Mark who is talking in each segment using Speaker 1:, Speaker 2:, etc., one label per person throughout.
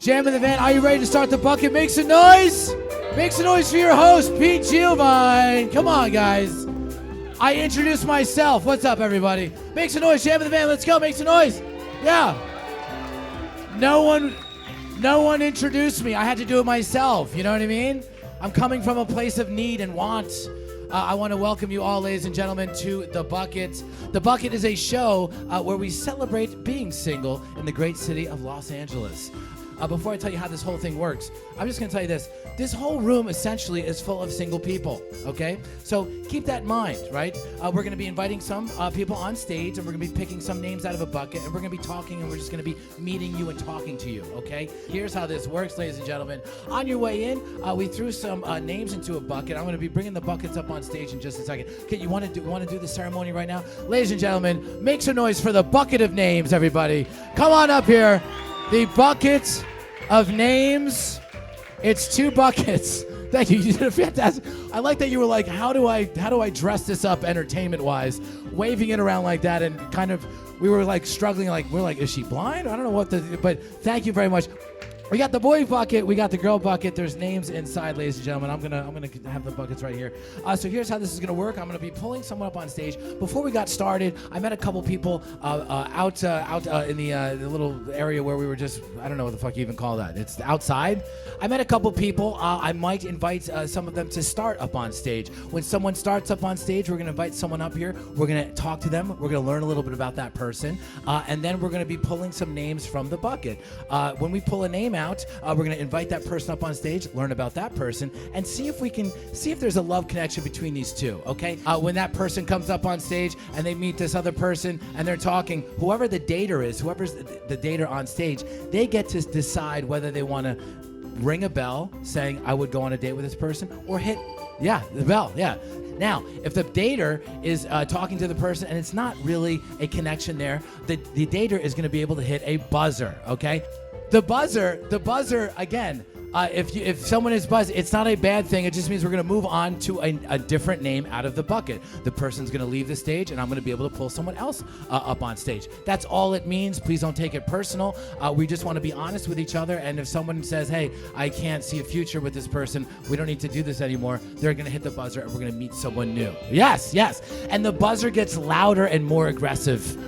Speaker 1: Jam in the Van. Are you ready to start the bucket? Make some noise. Make some noise for your host, Pete Giovine. Come on, guys. I introduced myself. What's up, everybody? Make some noise. Jam in the Van. Let's go. Make some noise. Yeah. No one introduced me. I had to do it myself. You know what I mean? I'm coming from a place of need and want. I want to welcome you all, ladies and gentlemen, to The Bucket. The Bucket is a show where we celebrate being single in the great city of Los Angeles. Before I tell you how this whole thing works, I'm just going to tell you this. This whole room essentially is full of single people, okay? So keep that in mind, right? We're going to be inviting some people on stage, and we're going to be picking some names out of a bucket, and we're going to be talking, and we're just going to be meeting you and talking to you, okay? Here's how this works, ladies and gentlemen. On your way in, we threw some names into a bucket. I'm going to be bringing the buckets up on stage in just a second. Okay, you want to do the ceremony right now? Ladies and gentlemen, make some noise for the bucket of names, everybody. Come on up here. The bucket of names. It's 2 buckets. Thank you. You did a fantastic. I like that you were like, how do I dress this up entertainment-wise? Waving it around like that, and kind of we were like struggling. Like we're like, is she blind? I don't know what to. But thank you very much. We got the boy bucket, we got the girl bucket. There's names inside, ladies and gentlemen. I'm gonna have the buckets right here. So here's how this is gonna work. I'm gonna be pulling someone up on stage. Before we got started, I met a couple people out in the little area where we were just, I don't know what the fuck you even call that. It's outside. I met a couple people. I might invite some of them to start up on stage. When someone starts up on stage, we're gonna invite someone up here. We're gonna talk to them. We're gonna learn a little bit about that person, and then we're gonna be pulling some names from the bucket. When we pull a name out, we're going to invite that person up on stage, learn about that person, and see if there's a love connection between these two, okay? When that person comes up on stage and they meet this other person and they're talking, whoever the dater is, whoever's the dater on stage, they get to decide whether they want to ring a bell saying, I would go on a date with this person, or hit, the bell, Now, if the dater is talking to the person and it's not really a connection there, the dater is going to be able to hit a buzzer, okay? The buzzer, again, if someone is buzzed, it's not a bad thing. It just means we're going to move on to a different name out of the bucket. The person's going to leave the stage, and I'm going to be able to pull someone else up on stage. That's all it means. Please don't take it personal. We just want to be honest with each other, and if someone says, hey, I can't see a future with this person, we don't need to do this anymore, they're going to hit the buzzer, and we're going to meet someone new. Yes. And the buzzer gets louder and more aggressive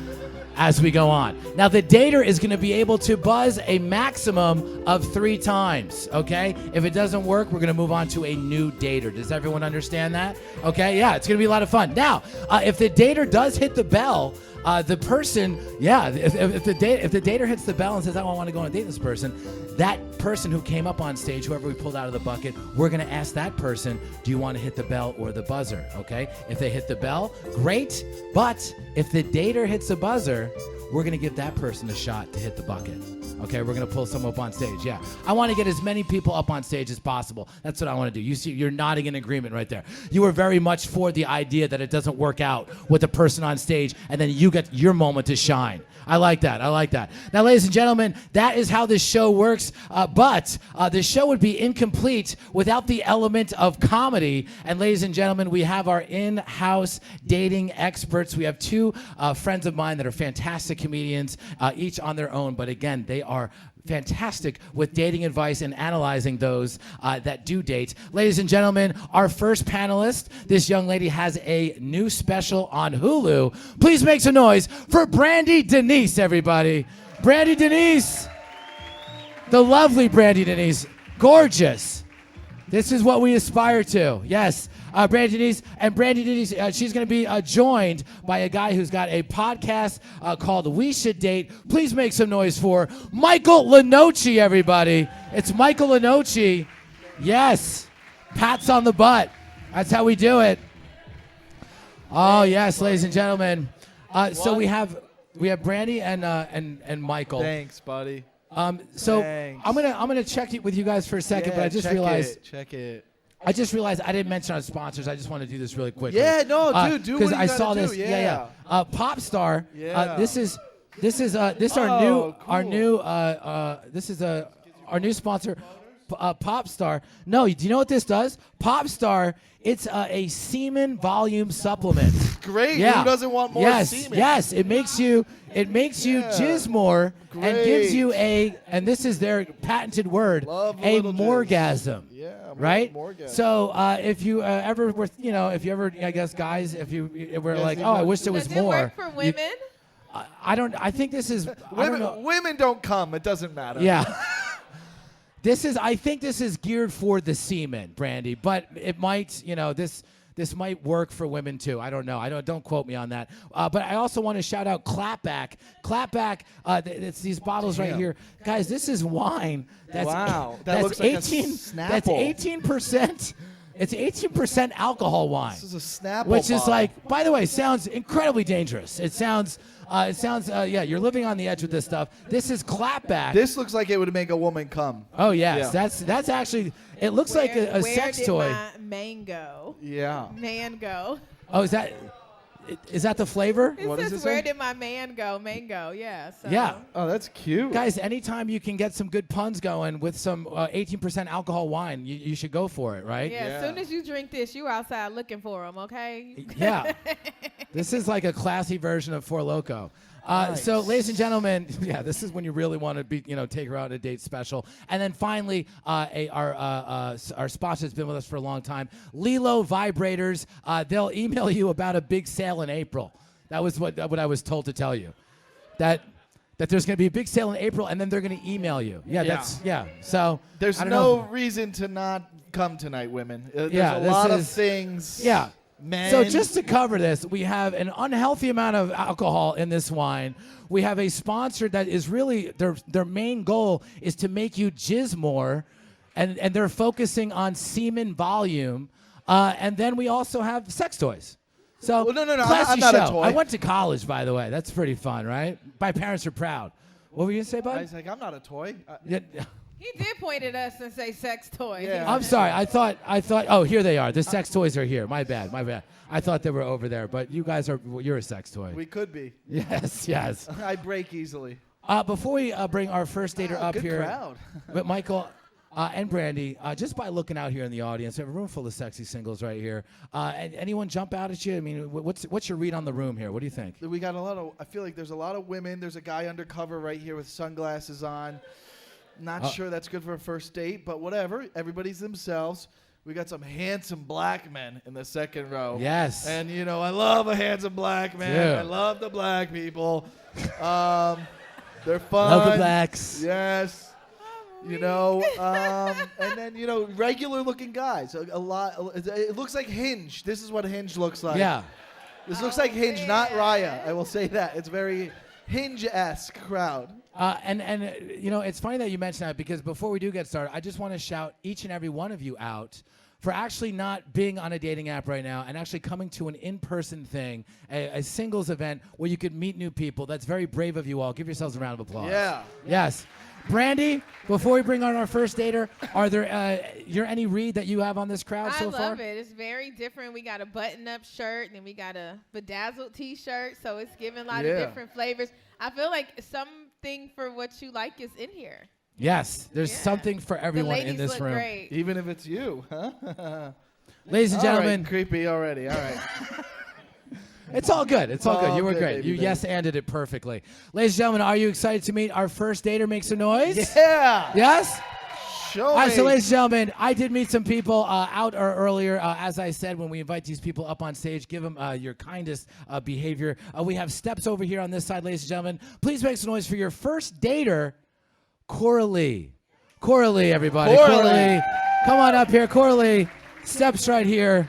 Speaker 1: as we go on. Now, the dater is going to be able to buzz a maximum of 3 times, okay? If it doesn't work, we're going to move on to a new dater. Does everyone understand that? Okay, yeah, it's going to be a lot of fun. Now, if the dater does hit the bell, the person, if the dater hits the bell and says, I want to go on a date with this person, that person who came up on stage, whoever we pulled out of the bucket, we're going to ask that person, do you want to hit the bell or the buzzer, okay? If they hit the bell, great, but if the dater hits the buzzer, we're going to give that person a shot to hit the bucket. Okay, we're going to pull someone up on stage, yeah. I want to get as many people up on stage as possible. That's what I want to do. You see, you're nodding in agreement right there. You are very much for the idea that it doesn't work out with the person on stage, and then you get your moment to shine. I like that. Now, ladies and gentlemen, that is how this show works, but the show would be incomplete without the element of comedy. And ladies and gentlemen, we have our in-house dating experts. We have 2 friends of mine that are fantastic comedians, each on their own, but again, they are fantastic with dating advice and analyzing those that do date. Ladies and gentlemen, our first panelist, this young lady has a new special on Hulu. Please make some noise for Brandi Denise, everybody. Brandi Denise, the lovely Brandi Denise, gorgeous. This is what we aspire to, yes. Brandi Denise, she's going to be joined by a guy who's got a podcast called We Should Date. Please make some noise for Michael Lenoci, everybody. It's Michael Lenoci. Yes, pats on the butt. That's how we do it. Oh yes, ladies and gentlemen. So we have Brandi and Michael.
Speaker 2: Thanks, buddy.
Speaker 1: So
Speaker 2: Thanks.
Speaker 1: I'm gonna check it with you guys for a second, but I just realized.
Speaker 2: Check it.
Speaker 1: I just realized I didn't mention our sponsors. I just want to do this really quickly.
Speaker 2: Yeah, no, dude, do what you
Speaker 1: I
Speaker 2: gotta
Speaker 1: saw
Speaker 2: do.
Speaker 1: this. Yeah. Popstar.
Speaker 2: Yeah.
Speaker 1: This is our new sponsor, Popstar. No, do you know what this does? Popstar, it's a semen volume supplement.
Speaker 2: Great.
Speaker 1: Yeah.
Speaker 2: Who doesn't want more semen?
Speaker 1: Yes, it makes you jizz more and gives you and this is their patented word, a morgasm.
Speaker 2: Yeah,
Speaker 1: right?
Speaker 2: Morgasm.
Speaker 1: So if you ever were, I guess guys, if you were like, oh, I wish there was
Speaker 3: Does it
Speaker 1: more.
Speaker 3: work for women?
Speaker 1: I think this is
Speaker 2: Women don't come. It doesn't matter.
Speaker 1: Yeah. I think this is geared for the semen, Brandi, but it might, this might work for women too. I don't know. Don't quote me on that. But I also want to shout out Clapback. Clapback, it's these bottles right here. Guys, this is wine. That
Speaker 2: looks like
Speaker 1: 18,
Speaker 2: a Snapple.
Speaker 1: That's 18%. It's 18% alcohol wine.
Speaker 2: This is a Snapple
Speaker 1: which is
Speaker 2: bottle.
Speaker 1: like, by the way, sounds incredibly dangerous. It sounds, you're living on the edge with this stuff. This is Clapback.
Speaker 2: This looks like it would make a woman come.
Speaker 1: Oh, yes. Yeah. That's actually, it looks like a sex toy.
Speaker 3: Where did my mango?
Speaker 2: Yeah.
Speaker 3: Man go.
Speaker 1: Oh, is that the flavor?
Speaker 3: It
Speaker 2: What does
Speaker 3: says,
Speaker 2: it say?
Speaker 3: where did my man go? Mango, yeah. So.
Speaker 1: Yeah.
Speaker 2: Oh, that's cute.
Speaker 1: Guys, anytime you can get some good puns going with some 18% alcohol wine, you should go for it, right?
Speaker 3: Yeah, as soon as you drink this, you outside looking for them, okay?
Speaker 1: Yeah. This is like a classy version of Four Loko.
Speaker 2: Nice.
Speaker 1: So, ladies and gentlemen, this is when you really want to take her out on a date special. And then finally, our sponsor has been with us for a long time, LELO Vibrators. They'll email you about a big sale in April. That was what I was told to tell you. That there's going to be a big sale in April, and then they're going to email you. So
Speaker 2: there's no reason to not come tonight, women. There's a lot of things.
Speaker 1: Yeah.
Speaker 2: Men.
Speaker 1: So just to cover this, we have an unhealthy amount of alcohol in this wine. We have a sponsor that is really, their main goal is to make you jizz more, and they're focusing on semen volume. And then we also have sex toys. So
Speaker 2: no,
Speaker 1: classy
Speaker 2: I'm not
Speaker 1: show.
Speaker 2: a toy.
Speaker 1: I went to college, by the way. That's pretty fun, right? My parents are proud. What were you going to say, bud?
Speaker 2: I was like, I'm not a toy.
Speaker 3: He did point at us and say sex toy.
Speaker 2: Yeah.
Speaker 1: I'm sorry. I thought. Oh, here they are. The sex toys are here. My bad. I thought they were over there, but you guys you're a sex toy.
Speaker 2: We could be.
Speaker 1: Yes.
Speaker 2: I break easily.
Speaker 1: Before we bring our first dater up
Speaker 2: good
Speaker 1: here,
Speaker 2: crowd.
Speaker 1: but Michael and Brandi, just by looking out here in the audience, we have a room full of sexy singles right here. And anyone jump out at you? I mean, what's your read on the room here? What do you think?
Speaker 2: We got I feel like there's a lot of women. There's a guy undercover right here with sunglasses on. Not sure that's good for a first date, but whatever. Everybody's themselves. We got some handsome black men in the second row.
Speaker 1: Yes.
Speaker 2: And, I love a handsome black man.
Speaker 1: Yeah.
Speaker 2: I love the black people. They're fun.
Speaker 1: Love the blacks.
Speaker 2: Yes. And then, regular looking guys. A lot. It looks like Hinge. This is what Hinge looks like.
Speaker 1: Yeah.
Speaker 2: This looks like Hinge, not Raya. I will say that. It's very Hinge-esque crowd.
Speaker 1: And it's funny that you mentioned that, because before we do get started, I just want to shout each and every one of you out for actually not being on a dating app right now and actually coming to an in-person thing, a singles event where you could meet new people. That's very brave of you all. Give yourselves a round of applause.
Speaker 2: Yeah.
Speaker 1: Yes. Brandi, before we bring on our first dater, are there any read that you have on this crowd so far?
Speaker 3: I love it. It's very different. We got a button-up shirt, and then we got a bedazzled T-shirt, so it's giving a lot of different flavors. I feel like something for what you like is in here.
Speaker 1: Yes, there's something for everyone in this room.
Speaker 3: Great.
Speaker 2: Even if it's you, huh?
Speaker 1: Ladies and gentlemen.
Speaker 2: All right, creepy already. All right.
Speaker 1: It's all good. It's all good. You were
Speaker 2: good,
Speaker 1: great.
Speaker 2: baby,
Speaker 1: You
Speaker 2: baby.
Speaker 1: yes-anded it perfectly. Ladies and gentlemen, are you excited to meet our first dater? Make some noise.
Speaker 2: Yeah.
Speaker 1: Yes?
Speaker 2: Show
Speaker 1: All right,
Speaker 2: me.
Speaker 1: so ladies and gentlemen, I did meet some people out earlier. As I said, when we invite these people up on stage, give them your kindest behavior. We have steps over here on this side, ladies and gentlemen. Please make some noise for your first dater, Corali. Corali, everybody.
Speaker 2: Corali.
Speaker 1: Come on up here. Corali, steps right here.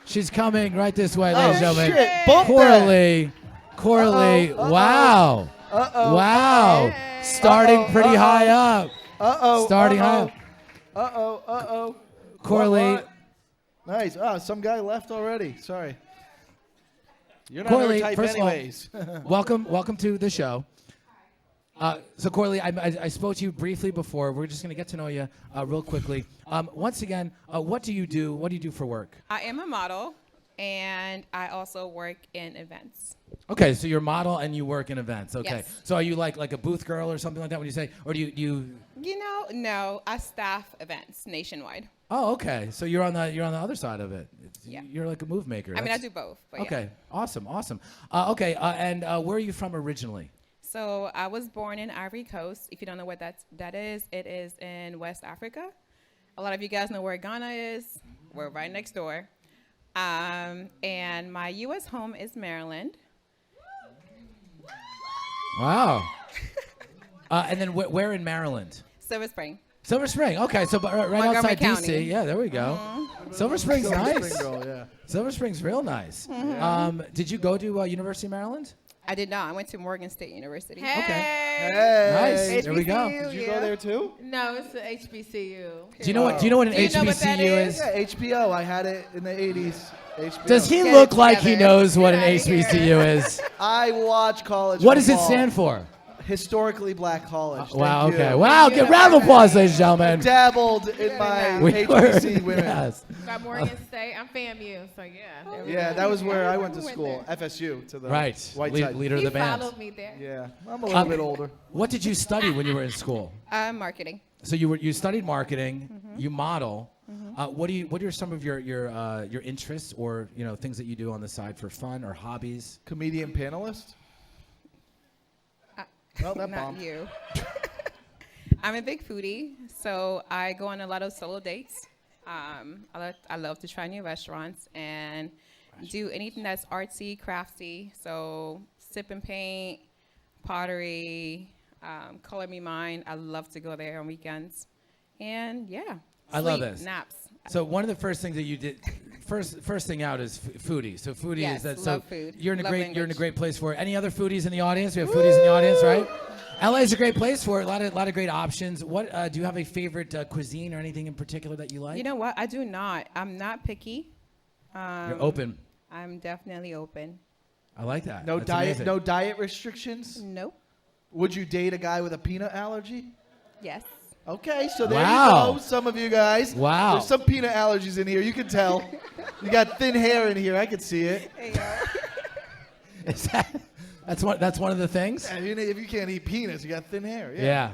Speaker 1: She's coming right this way, ladies and gentlemen.
Speaker 2: Shit. Bump
Speaker 1: Corali. Corali.
Speaker 2: Uh-oh, uh-oh.
Speaker 1: Wow.
Speaker 2: Uh-oh.
Speaker 1: Wow.
Speaker 3: Hey.
Speaker 1: Starting
Speaker 2: Uh-oh,
Speaker 1: pretty
Speaker 2: uh-oh.
Speaker 1: high up.
Speaker 2: Uh-oh.
Speaker 1: Starting
Speaker 2: uh-oh.
Speaker 1: high up.
Speaker 2: Uh-oh. Uh-oh.
Speaker 1: Corali.
Speaker 2: What? Nice. Some guy left already. Sorry. You're not
Speaker 1: Corali,
Speaker 2: her type
Speaker 1: first of all,
Speaker 2: anyways.
Speaker 1: welcome to the show. So Corali, I spoke to you briefly before. We're just going to get to know you real quickly. Once again, what do you do? What do you do for work?
Speaker 4: I am a model. and I also work in events.
Speaker 1: Okay, so you're a model and you work in events. Okay,
Speaker 4: Yes.
Speaker 1: so are you like a booth girl or something like that when you say, or do you?
Speaker 4: No, I staff events nationwide.
Speaker 1: Oh, okay. So you're on the other side of it.
Speaker 4: Yeah.
Speaker 1: You're like a move maker.
Speaker 4: I mean, I do both. But
Speaker 1: Okay,
Speaker 4: yeah.
Speaker 1: awesome. Okay, and where are you from originally?
Speaker 4: So I was born in Ivory Coast. If you don't know what that is, it is in West Africa. A lot of you guys know where Ghana is. We're right next door. And my U.S. home is Maryland.
Speaker 1: Wow. And then where in Maryland?
Speaker 4: Silver Spring.
Speaker 1: Silver Spring. Okay, so right
Speaker 4: Montgomery
Speaker 1: outside
Speaker 4: County.
Speaker 1: DC. Yeah, there we go. Silver Spring's
Speaker 2: Silver
Speaker 1: nice.
Speaker 2: Spring girl, yeah.
Speaker 1: Silver Spring's real nice. Did you go to University of Maryland?
Speaker 4: I did not. I went to Morgan State University.
Speaker 3: Hey.
Speaker 2: Hey.
Speaker 1: Nice. There we go.
Speaker 2: Did you go there too?
Speaker 3: No, it's the HBCU.
Speaker 1: Do you know what? Do you know what an
Speaker 3: Do you know what that
Speaker 1: HBCU
Speaker 3: is?
Speaker 1: is?
Speaker 2: Yeah, HBO. I had it in the 80s. HBO.
Speaker 1: Does he
Speaker 4: Get
Speaker 1: look
Speaker 4: it
Speaker 1: like he
Speaker 4: together.
Speaker 1: knows what an
Speaker 3: Get outta here.
Speaker 1: HBCU is?
Speaker 2: I watch college.
Speaker 1: What does it
Speaker 2: football.
Speaker 1: stand for?
Speaker 2: Historically Black College.
Speaker 1: Wow.
Speaker 2: Thank
Speaker 1: Okay.
Speaker 2: you.
Speaker 1: Wow. Get round of applause, ladies and gentlemen.
Speaker 2: Dabbled in my HBC women.
Speaker 1: Yes.
Speaker 3: Got Morgan State. I'm FAMU, so yeah. there we
Speaker 2: Yeah,
Speaker 3: go.
Speaker 2: that was where I went to
Speaker 4: Went
Speaker 2: school.
Speaker 4: there.
Speaker 2: FSU to the
Speaker 1: Right.
Speaker 2: white
Speaker 1: Lead-
Speaker 2: side.
Speaker 1: leader of
Speaker 3: He
Speaker 1: the band.
Speaker 3: followed me there.
Speaker 2: Yeah, I'm a little bit older.
Speaker 1: What did you study when you were in school?
Speaker 4: Marketing.
Speaker 1: So you studied marketing. You model. What are some of your interests or things that you do on the side for fun or hobbies?
Speaker 2: Comedian panelist. Well, that
Speaker 4: Not
Speaker 2: bombed.
Speaker 4: you. I'm a big foodie, so I go on a lot of solo dates. I love to try new restaurants and do anything that's artsy, crafty. So sip and paint, pottery, color me mine. I love to go there on weekends. And yeah,
Speaker 1: I love
Speaker 4: sleep,
Speaker 1: this.
Speaker 4: naps.
Speaker 1: So one of the first things that you did, first thing out is foodie. So foodie
Speaker 4: Yes,
Speaker 1: is that.
Speaker 4: love
Speaker 1: So
Speaker 4: food.
Speaker 1: you're in a
Speaker 4: Love
Speaker 1: great you're in a
Speaker 4: language.
Speaker 1: great place for it. Any other foodies in the audience? We have foodies in the audience, right? LA is a great place for it. A lot of great options. What do you have a favorite cuisine or anything in particular that you like?
Speaker 4: You know what? I do not. I'm not picky.
Speaker 1: You're open.
Speaker 4: I'm definitely open.
Speaker 1: I like that.
Speaker 2: No
Speaker 1: That's
Speaker 2: diet.
Speaker 1: amazing.
Speaker 2: No diet restrictions.
Speaker 4: Nope.
Speaker 2: Would you date a guy with a peanut allergy?
Speaker 4: Yes.
Speaker 2: Okay, so there
Speaker 1: Wow.
Speaker 2: you go. Some of you guys.
Speaker 1: Wow.
Speaker 2: There's some peanut allergies in here. You can tell. You got thin hair in here. I can see it.
Speaker 1: Is that's one of the things.
Speaker 2: Yeah, if you can't eat peanuts, you got thin hair.
Speaker 1: Yeah.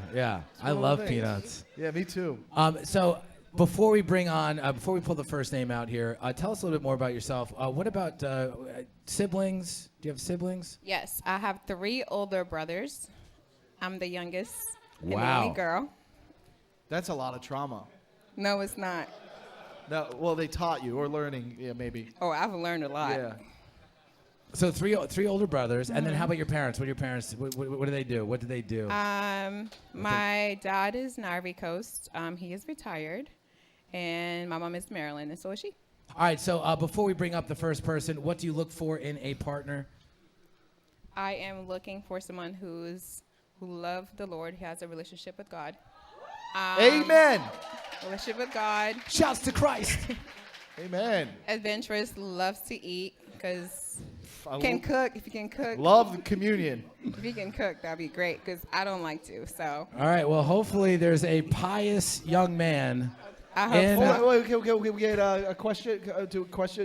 Speaker 1: I
Speaker 2: one of the
Speaker 1: love
Speaker 2: things.
Speaker 1: peanuts.
Speaker 2: Yeah, me too.
Speaker 1: So before we pull the first name out here, tell us a little bit more about yourself. What about siblings? Do you have siblings?
Speaker 4: Yes, I have 3 older brothers. I'm the youngest and the
Speaker 1: Wow.
Speaker 4: only girl.
Speaker 2: That's a lot of trauma.
Speaker 4: No, it's not.
Speaker 2: No, well, they taught you or learning. Yeah, maybe.
Speaker 4: Oh, I've learned a lot.
Speaker 2: Yeah.
Speaker 1: So three older brothers, and then how about your parents? What do your parents? What do they do? What do they do?
Speaker 4: My dad is in Ivory Coast. He is retired, and my mom is Maryland, and so is she.
Speaker 1: All right. So before we bring up the first person, what do you look for in a partner?
Speaker 4: I am looking for someone who loves the Lord, who has a relationship with God.
Speaker 2: Amen.
Speaker 4: Relationship with God.
Speaker 1: Shouts to Christ.
Speaker 2: Amen.
Speaker 4: Adventurous, loves to eat, because
Speaker 2: I
Speaker 4: can cook. If you can cook,
Speaker 2: love the communion.
Speaker 4: if you can cook, that'd be great, because I don't like to. So
Speaker 1: All right. Well, hopefully there's a pious young man.
Speaker 4: I hope
Speaker 1: And,
Speaker 4: so.
Speaker 2: Wait, can we get a question?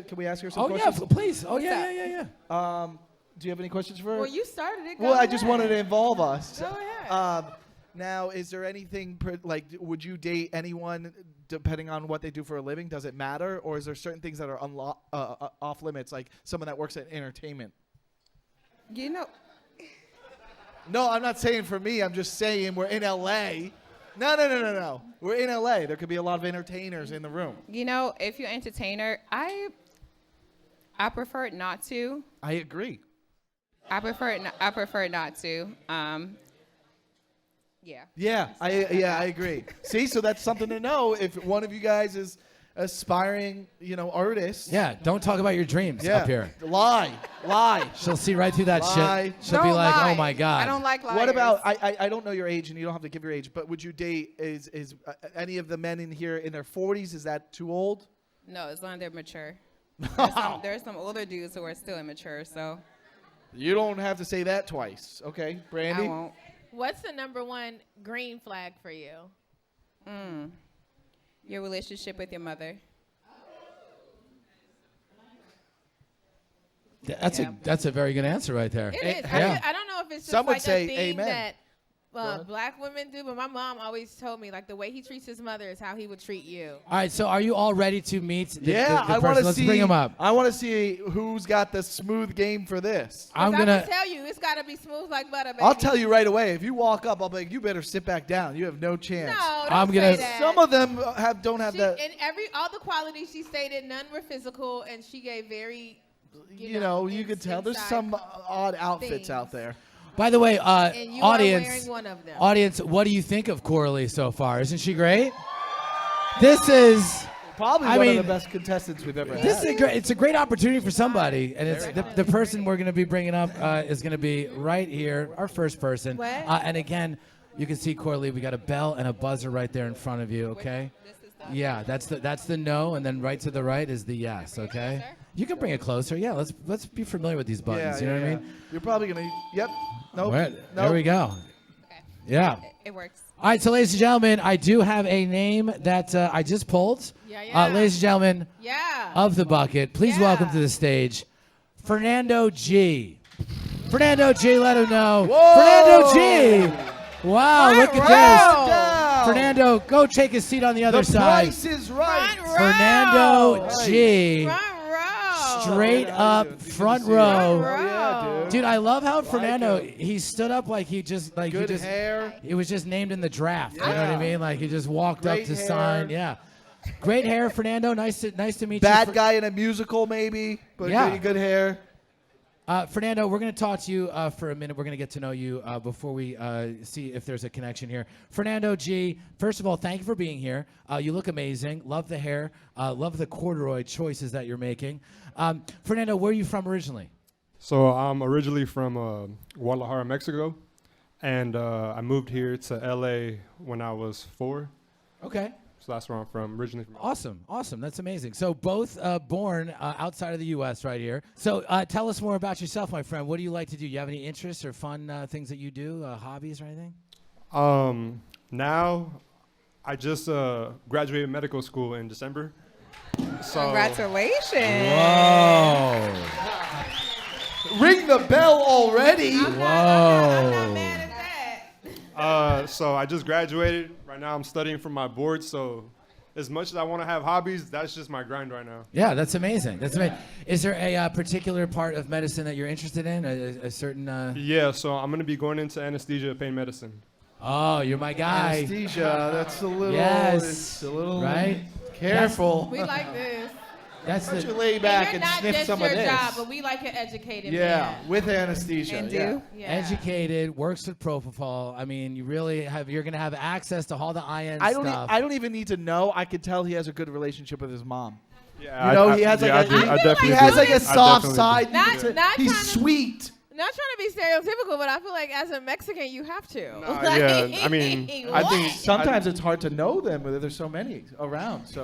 Speaker 2: Can we ask her some
Speaker 1: Oh yeah,
Speaker 2: questions?
Speaker 1: please. Oh yeah,
Speaker 4: up?
Speaker 1: yeah.
Speaker 2: Do you have any questions for her?
Speaker 3: Well, you started it.
Speaker 2: Well,
Speaker 3: go
Speaker 2: I just
Speaker 3: ahead.
Speaker 2: wanted to involve us.
Speaker 3: Go ahead.
Speaker 2: Now, is there anything like? Would you date anyone depending on what they do for a living? Does it matter, or is there certain things that are off limits, like someone that works at entertainment?
Speaker 4: You know,
Speaker 2: No, I'm not saying for me. I'm just saying we're in LA. No. We're in LA. There could be a lot of entertainers in the room.
Speaker 4: If you're an entertainer, I prefer not to.
Speaker 2: I agree.
Speaker 4: I prefer not to. Yeah.
Speaker 2: Yeah, I agree. See, so that's something to know if one of you guys is aspiring, artist.
Speaker 1: Yeah. Don't talk about your dreams
Speaker 2: Yeah.
Speaker 1: up here.
Speaker 2: Lie.
Speaker 1: She'll see right through that
Speaker 2: Lie.
Speaker 1: shit. She'll be
Speaker 4: Don't
Speaker 1: like,
Speaker 4: lie.
Speaker 1: "Oh my god."
Speaker 4: I don't like liars.
Speaker 2: What about I don't know your age and you don't have to give your age, but would you date is any of the men in here in their 40s? Is that too old?
Speaker 4: No, as long as they're mature. There's some older dudes who are still immature, so
Speaker 2: You don't have to say that twice. Okay, Brandi?
Speaker 4: I won't.
Speaker 3: What's the #1 green flag for you?
Speaker 4: Your relationship with your mother.
Speaker 1: That's a very good answer right there.
Speaker 3: It is.
Speaker 1: Yeah.
Speaker 3: I don't know if it's just
Speaker 2: Some would
Speaker 3: like
Speaker 2: say
Speaker 3: a thing
Speaker 2: amen.
Speaker 3: that black women do, but my mom always told me like the way he treats his mother is how he would treat you.
Speaker 1: All right, so are you all ready to meet the
Speaker 2: I
Speaker 1: person?
Speaker 2: want to
Speaker 1: Let's
Speaker 2: see.
Speaker 1: bring him up.
Speaker 2: I want to see who's got the smooth game for this.
Speaker 1: I'm
Speaker 3: I'm
Speaker 1: gonna.
Speaker 3: tell you, it's gotta be smooth like butter, baby.
Speaker 2: I'll tell you right away. If you walk up, I'll be like, you better sit back down. You have no chance.
Speaker 3: No, don't
Speaker 1: I'm
Speaker 3: say
Speaker 1: gonna-
Speaker 3: that.
Speaker 2: Some of them don't have
Speaker 3: She,
Speaker 2: that.
Speaker 3: and all the qualities she stated, none were physical, and she gave very.
Speaker 2: You know, you could tell. There's
Speaker 3: inside
Speaker 2: some odd outfits
Speaker 3: things.
Speaker 2: out there.
Speaker 1: By the way,
Speaker 3: And you
Speaker 1: audience,
Speaker 3: are wearing one of them.
Speaker 1: audience, what do you think of Coralie so far? Isn't she great? This is.
Speaker 2: Probably
Speaker 1: I
Speaker 2: one
Speaker 1: mean,
Speaker 2: of the best contestants we've ever
Speaker 1: This
Speaker 2: had.
Speaker 1: is it's a great opportunity for somebody, and it's the person we're going to be bringing up is going to be right here, our first person.
Speaker 3: What?
Speaker 1: And again, you can see Coralie. We got a bell and a buzzer right there in front of you. Okay. Yeah, that's the no, and then right to the right is the yes. Okay. You can bring it closer. Yeah, let's be familiar with these buttons. You know what I mean?
Speaker 2: You're probably gonna. Yep. Nope.
Speaker 1: There
Speaker 2: Nope.
Speaker 1: we go.
Speaker 4: Okay.
Speaker 1: Yeah.
Speaker 4: It works.
Speaker 1: All right, so ladies and gentlemen, I do have a name that I just pulled.
Speaker 3: Yeah.
Speaker 1: Ladies and gentlemen
Speaker 3: Yeah.
Speaker 1: of the bucket, please
Speaker 3: Yeah.
Speaker 1: welcome to the stage, Fernando G. Fernando G, let him know.
Speaker 2: Whoa!
Speaker 1: Fernando G. Wow,
Speaker 3: Front
Speaker 1: look at
Speaker 3: row.
Speaker 1: this.
Speaker 2: Down.
Speaker 1: Fernando, go take a seat on the other
Speaker 2: The
Speaker 1: side.
Speaker 2: price is right.
Speaker 3: Front row.
Speaker 1: Fernando G.
Speaker 3: Front row.
Speaker 1: Straight up
Speaker 2: Good to
Speaker 1: front
Speaker 2: see you.
Speaker 1: row.
Speaker 3: Front row.
Speaker 2: Yeah, dude.
Speaker 1: Dude, I love how Fernando,
Speaker 2: him.
Speaker 1: he stood up like he just,
Speaker 2: Good hair.
Speaker 1: it was just named in the draft. You know what I
Speaker 2: Yeah.
Speaker 1: mean? Like he just walked
Speaker 2: Great
Speaker 1: up to
Speaker 2: hair.
Speaker 1: sign. Yeah. Great hair, Fernando. Nice to meet you.
Speaker 2: Bad guy in a musical, maybe, but
Speaker 1: Yeah.
Speaker 2: good hair.
Speaker 1: Fernando, we're going to talk to you for a minute. We're going to get to know you before we see if there's a connection here. Fernando G, first of all, thank you for being here. You look amazing. Love the hair. Love the corduroy choices that you're making. Fernando, where are you from originally?
Speaker 5: So I'm originally from Guadalajara, Mexico, and I moved here to LA when I was 4.
Speaker 1: Okay.
Speaker 5: So that's where I'm from, originally from.
Speaker 1: Awesome. That's amazing. So both born outside of the U.S. right here. So tell us more about yourself, my friend. What do you like to do? You have any interests or fun things that you do, hobbies or anything?
Speaker 5: Now, I just graduated medical school in December. So
Speaker 4: Congratulations.
Speaker 1: Whoa.
Speaker 2: Ring the bell already.
Speaker 3: I'm not mad at that.
Speaker 5: So I just graduated. Right now I'm studying for my board. So as much as I want to have hobbies, that's just my grind right now.
Speaker 1: Yeah, that's amazing. Is there a particular part of medicine that you're interested in? A certain?
Speaker 5: Yeah, so I'm going to be going into anesthesia pain medicine.
Speaker 1: Oh, you're my guy.
Speaker 2: Anesthesia. That's a little.
Speaker 1: Yes.
Speaker 2: It's a little.
Speaker 1: Right?
Speaker 2: Careful.
Speaker 3: We like this.
Speaker 1: That's
Speaker 2: Why don't you
Speaker 1: the
Speaker 2: lay back
Speaker 3: you're
Speaker 2: and
Speaker 3: not
Speaker 2: sniff
Speaker 3: just
Speaker 2: some
Speaker 3: your
Speaker 2: of this?
Speaker 3: job, but we like an educated
Speaker 2: Yeah,
Speaker 3: man.
Speaker 2: with anesthesia.
Speaker 4: And
Speaker 2: yeah.
Speaker 4: do.
Speaker 3: Yeah.
Speaker 1: educated, works with propofol. I mean, you're gonna have access to all the IN
Speaker 2: I
Speaker 1: stuff.
Speaker 2: don't even need to know. I could tell he has a good relationship with his mom.
Speaker 5: Yeah,
Speaker 2: You know, he has like
Speaker 5: I
Speaker 2: a-
Speaker 5: do-
Speaker 3: I
Speaker 5: I
Speaker 3: feel
Speaker 5: definitely
Speaker 2: He
Speaker 3: like
Speaker 5: do.
Speaker 2: has like a
Speaker 5: I
Speaker 2: soft
Speaker 5: definitely do.
Speaker 2: side.
Speaker 3: Not-
Speaker 2: You can
Speaker 3: not
Speaker 2: tell. He's
Speaker 3: trying to-
Speaker 2: sweet.
Speaker 3: Not trying to be stereotypical, but I feel like as a Mexican, you have to.
Speaker 5: Nah, yeah, I mean, I
Speaker 3: What?
Speaker 5: think
Speaker 2: Sometimes it's hard to know them, but there's so many around. So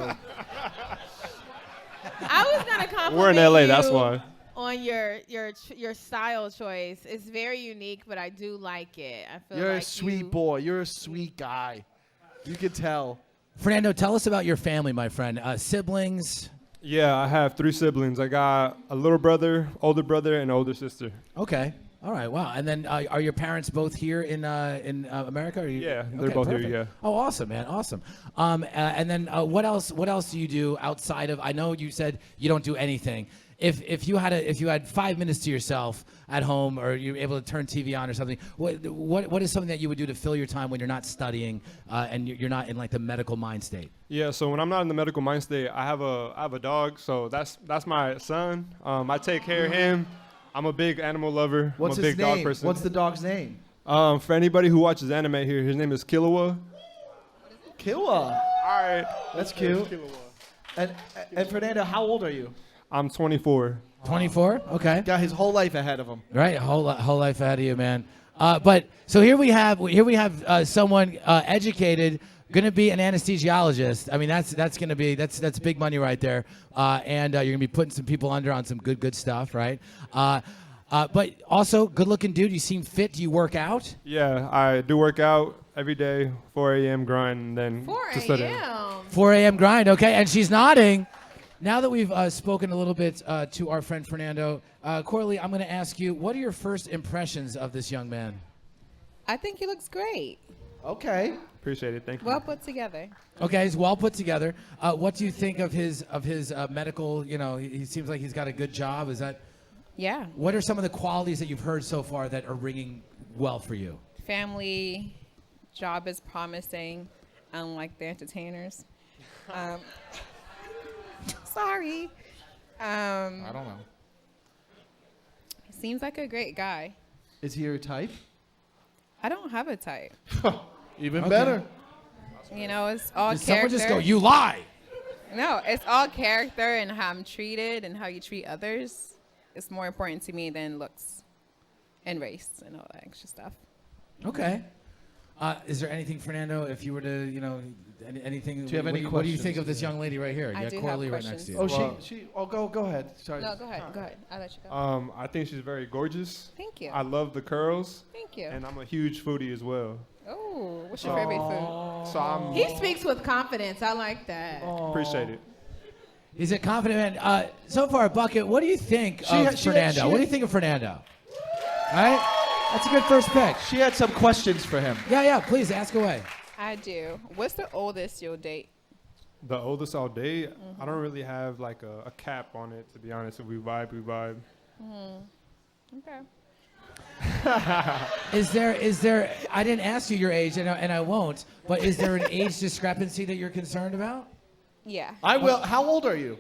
Speaker 3: I was gonna compliment
Speaker 5: We're in LA,
Speaker 3: you
Speaker 5: that's why.
Speaker 3: on your style choice. It's very unique, but I do like it. I feel
Speaker 2: you're
Speaker 3: like
Speaker 2: a sweet boy. You're a sweet guy. You could tell.
Speaker 1: Fernando, tell us about your family, my friend. Siblings.
Speaker 5: Yeah, I have 3 siblings. I got a little brother, older brother, and an older sister.
Speaker 1: Okay. All right. Wow. And then are your parents both here in America? Or
Speaker 5: Yeah, they're both here, yeah.
Speaker 1: Oh, awesome, man. Awesome. And then what else do you do outside of? I know you said you don't do anything. If you had 5 minutes to yourself at home, or you're able to turn TV on or something, what is something that you would do to fill your time when you're not studying and you're not in like the medical mind state?
Speaker 5: Yeah, so when I'm not in the medical mind state, I have a dog, so that's my son. I take care of him. I'm a big animal lover.
Speaker 2: What's
Speaker 5: I'm a
Speaker 2: his
Speaker 5: big dog
Speaker 2: name?
Speaker 5: person.
Speaker 2: What's the dog's name?
Speaker 5: For anybody who watches anime here, his name is Killua.
Speaker 2: Killua.
Speaker 5: All right.
Speaker 2: That's cute.
Speaker 5: Killua.
Speaker 2: And Fernando, how old are you?
Speaker 5: I'm 24.
Speaker 1: 24. Okay.
Speaker 2: Got his whole life ahead of him.
Speaker 1: Right, whole life ahead of you, man. But so here we have someone educated, going to be an anesthesiologist. I mean, that's big money right there. And you're going to be putting some people under on some good stuff, right? But also, good-looking dude. You seem fit. Do you work out?
Speaker 5: Yeah, I do work out every day, 4 a.m. grind, and then
Speaker 3: 4
Speaker 5: to study.
Speaker 3: a.m.
Speaker 1: 4 a.m. grind. Okay, and she's nodding. Now that we've spoken a little bit to our friend Fernando, Corali, I'm going to ask you, what are your first impressions of this young man?
Speaker 4: I think he looks great.
Speaker 2: Okay.
Speaker 5: Appreciate it. Thank you.
Speaker 4: Well put together.
Speaker 1: Okay, he's well put together. What do you think of his medical? You know, he seems like he's got a good job. Is that?
Speaker 4: Yeah.
Speaker 1: What are some of the qualities that you've heard so far that are ringing well for you?
Speaker 4: Family, job is promising, unlike the entertainers. Sorry.
Speaker 2: I don't know.
Speaker 4: Seems like a great guy.
Speaker 2: Is he your type?
Speaker 4: I don't have a type.
Speaker 2: Even
Speaker 1: Okay.
Speaker 2: better.
Speaker 4: You know, it's all
Speaker 1: Did
Speaker 4: character.
Speaker 1: someone just go, you lie?
Speaker 4: No, it's all character and how I'm treated and how you treat others. It's more important to me than looks and race and all that extra stuff.
Speaker 1: Okay. Is there anything, Fernando, if you were to, you know, anything?
Speaker 2: Do you have any
Speaker 1: what do you think
Speaker 2: questions?
Speaker 1: of this young lady right here?
Speaker 4: I
Speaker 1: You
Speaker 4: do
Speaker 1: got
Speaker 4: have
Speaker 1: Coralie right next
Speaker 4: questions.
Speaker 1: to you.
Speaker 2: Oh,
Speaker 5: Well-
Speaker 2: go ahead. Sorry.
Speaker 4: No, go ahead. Go ahead. I'll let you go.
Speaker 5: I think she's very gorgeous.
Speaker 4: Thank you.
Speaker 5: I love the curls,
Speaker 4: Thank you.
Speaker 5: and I'm a huge foodie as well.
Speaker 4: Oh, what's your favorite food?
Speaker 5: So I'm
Speaker 3: He speaks with confidence. I like that.
Speaker 5: appreciate it.
Speaker 1: He's a confident man. So far, Bucket, what do you think of Fernando? What do you think of Fernando? All right? That's a good first pick.
Speaker 2: She had some questions for him.
Speaker 1: Yeah, please ask away.
Speaker 4: I do. What's the oldest you'll date?
Speaker 5: The oldest all day, I don't really have like a cap on it, to be honest. If we vibe, we vibe.
Speaker 4: Okay.
Speaker 1: Is there, I didn't ask you your age, and I won't, but is there an age discrepancy that you're concerned about?
Speaker 4: Yeah.
Speaker 2: I will. How old are you?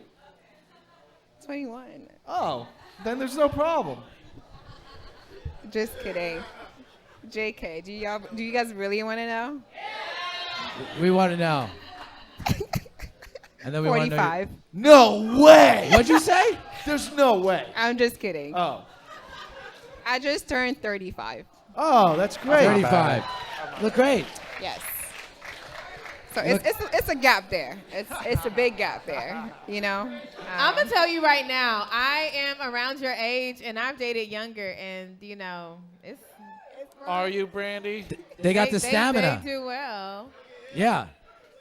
Speaker 4: 21.
Speaker 2: Oh, then there's no problem.
Speaker 4: Just kidding. JK, do you guys really want to know?
Speaker 1: We want to know. And then we want to know.
Speaker 4: 45.
Speaker 2: No way.
Speaker 1: What'd you say?
Speaker 2: There's no way.
Speaker 4: I'm just kidding.
Speaker 2: Oh.
Speaker 4: I just turned 35.
Speaker 2: Oh, that's great.
Speaker 1: 35. Look great.
Speaker 4: Yes. So it's a gap there. It's a big gap there, you know?
Speaker 3: I'm going to tell you right now, I am around your age, and I've dated younger, and, you know, it's
Speaker 2: Are you, Brandi?
Speaker 1: They got the stamina.
Speaker 3: They do well.
Speaker 1: Yeah.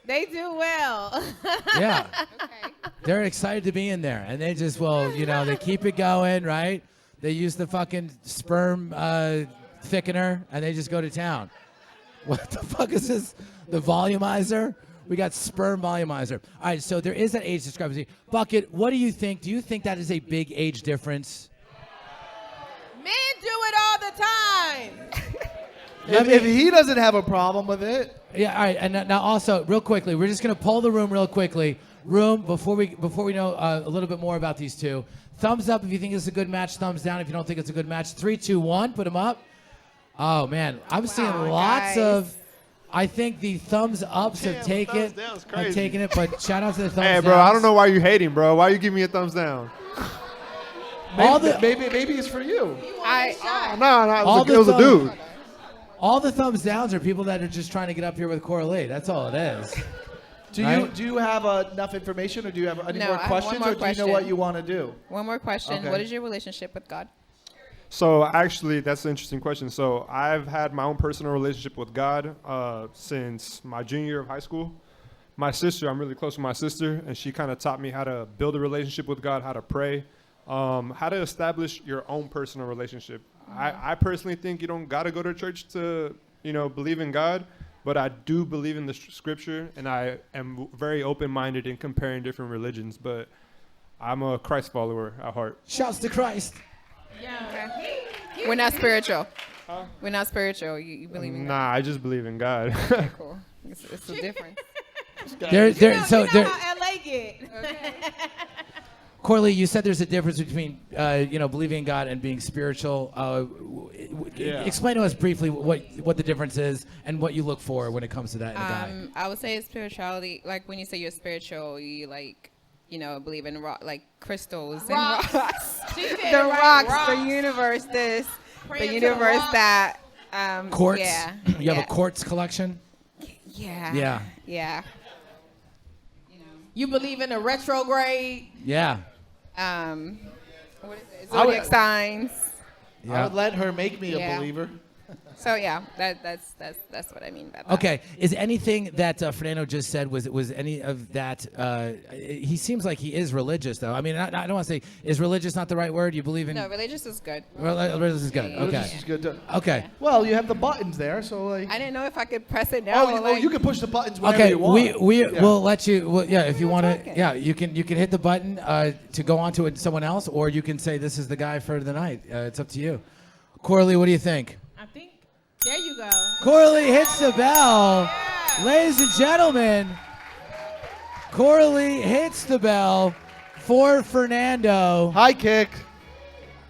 Speaker 3: They do well.
Speaker 1: Yeah.
Speaker 4: Okay.
Speaker 1: They're excited to be in there, and they just they keep it going, right? They use the fucking sperm thickener, and they just go to town. What the fuck is this? The volumizer? We got sperm volumizer. All right, so there is that age discrepancy. Bucket, what do you think? Do you think that is a big age difference?
Speaker 3: Men do it all the time.
Speaker 2: If he doesn't have a problem with it.
Speaker 1: Yeah, all right, and now also, real quickly, we're just going to poll the room real quickly. Room, before we know a little bit more about these two. Thumbs up if you think it's a good match. Thumbs down if you don't think it's a good match. 3, 2, 1, put them up. Oh, man, I'm seeing lots of... I think the thumbs ups have taken it, but shout out to the thumbs down.
Speaker 5: Hey, bro, I don't know why you're hating, bro. Why you give me a thumbs down?
Speaker 2: Maybe it's for you.
Speaker 5: No, it was a dude.
Speaker 1: All the thumbs downs are people that are just trying to get up here with Corali. That's all it is.
Speaker 2: Do you have enough information, or do you have any more questions, or do you know what you want to do?
Speaker 4: One more question.
Speaker 2: Okay.
Speaker 4: What is your relationship with God?
Speaker 5: So actually, that's an interesting question. So I've had my own personal relationship with God since my junior year of high school. My sister, I'm really close with my sister, and she kind of taught me how to build a relationship with God, how to pray, how to establish your own personal relationship. I personally think you don't got to go to church to, believe in God, but I do believe in the scripture, and I am very open-minded in comparing different religions, but I'm a Christ follower at heart.
Speaker 1: Shouts to Christ.
Speaker 3: Yeah.
Speaker 4: We're not spiritual. We're not spiritual. You believe in God?
Speaker 5: Nah, I just believe in God.
Speaker 4: Okay, cool. It's a difference.
Speaker 1: So
Speaker 3: how LA get.
Speaker 4: Okay.
Speaker 1: Corali, you said there's a difference between believing in God and being spiritual. Explain to us briefly what the difference is and what you look for when it comes to that in a guy.
Speaker 4: I would say spirituality. Like when you say you're spiritual, you believe in crystals
Speaker 3: Rocks.
Speaker 4: and rocks.
Speaker 3: She said
Speaker 4: The
Speaker 3: it right,
Speaker 4: rocks, the universe, this,
Speaker 3: Praying
Speaker 4: the
Speaker 3: to the
Speaker 4: universe
Speaker 3: rock.
Speaker 4: that.
Speaker 1: Quartz?
Speaker 4: Yeah.
Speaker 1: You have a quartz collection?
Speaker 4: Yeah.
Speaker 1: Yeah.
Speaker 4: Yeah.
Speaker 3: You believe in a retrograde?
Speaker 1: Yeah.
Speaker 4: What is it? Zodiac signs.
Speaker 2: I would let her make me a
Speaker 4: Yeah.
Speaker 2: believer.
Speaker 4: So yeah, that's what I mean by that.
Speaker 1: Okay. Is anything that Fernando just said, was any of that, he seems like he is religious, though. I mean, I don't want to say, is religious not the right word? You believe in?
Speaker 4: No, religious is good.
Speaker 1: Religious is good.
Speaker 4: Yeah,
Speaker 1: Okay.
Speaker 2: This is good.
Speaker 1: Okay.
Speaker 2: Well, you have the buttons there, so like.
Speaker 4: I didn't know if I could press it down.
Speaker 2: Oh, you can push the buttons whenever
Speaker 1: Okay,
Speaker 2: you want.
Speaker 1: we'll let you. Well, yeah, if you want to,
Speaker 4: talking.
Speaker 1: yeah, you can hit the button to go on to someone else, or you can say this is the guy for the night. It's up to you. Corali, what do you think?
Speaker 3: I think there you go.
Speaker 1: Corali hits the bell, ladies and gentlemen. Corali hits the bell for Fernando.
Speaker 2: High kick.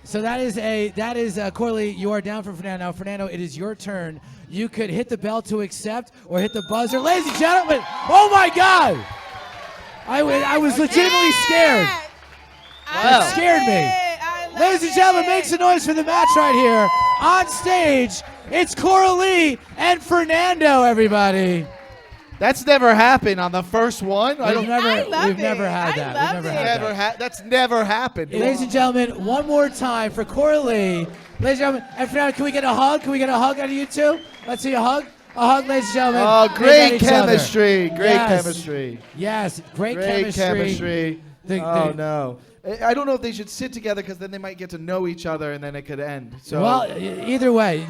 Speaker 1: So that is Corali. You are down for Fernando. Now, Fernando, it is your turn. You could hit the bell to accept or hit the buzzer. Ladies and gentlemen, oh my God! I was legitimately scared. It scared me. Ladies and gentlemen, make some noise for the match right here. On stage, it's Coralie and Fernando, everybody.
Speaker 2: That's never happened on the first one.
Speaker 1: We've never had that.
Speaker 3: I
Speaker 1: We've never
Speaker 3: love
Speaker 1: had
Speaker 3: it.
Speaker 1: that.
Speaker 2: That's never happened.
Speaker 1: Ladies and gentlemen, one more time for Coralie. Ladies and gentlemen, and Fernando, can we get a hug? Can we get a hug out of you two? Let's see a hug. A hug, ladies and gentlemen.
Speaker 2: Oh,
Speaker 1: They
Speaker 2: great
Speaker 1: got each other.
Speaker 2: chemistry. Great
Speaker 1: Yes.
Speaker 2: chemistry.
Speaker 1: Yes, great
Speaker 2: Great
Speaker 1: chemistry.
Speaker 2: chemistry.
Speaker 1: The-
Speaker 2: No. I don't know if they should sit together because then they might get to know each other and then it could end. So.
Speaker 1: Well, either way,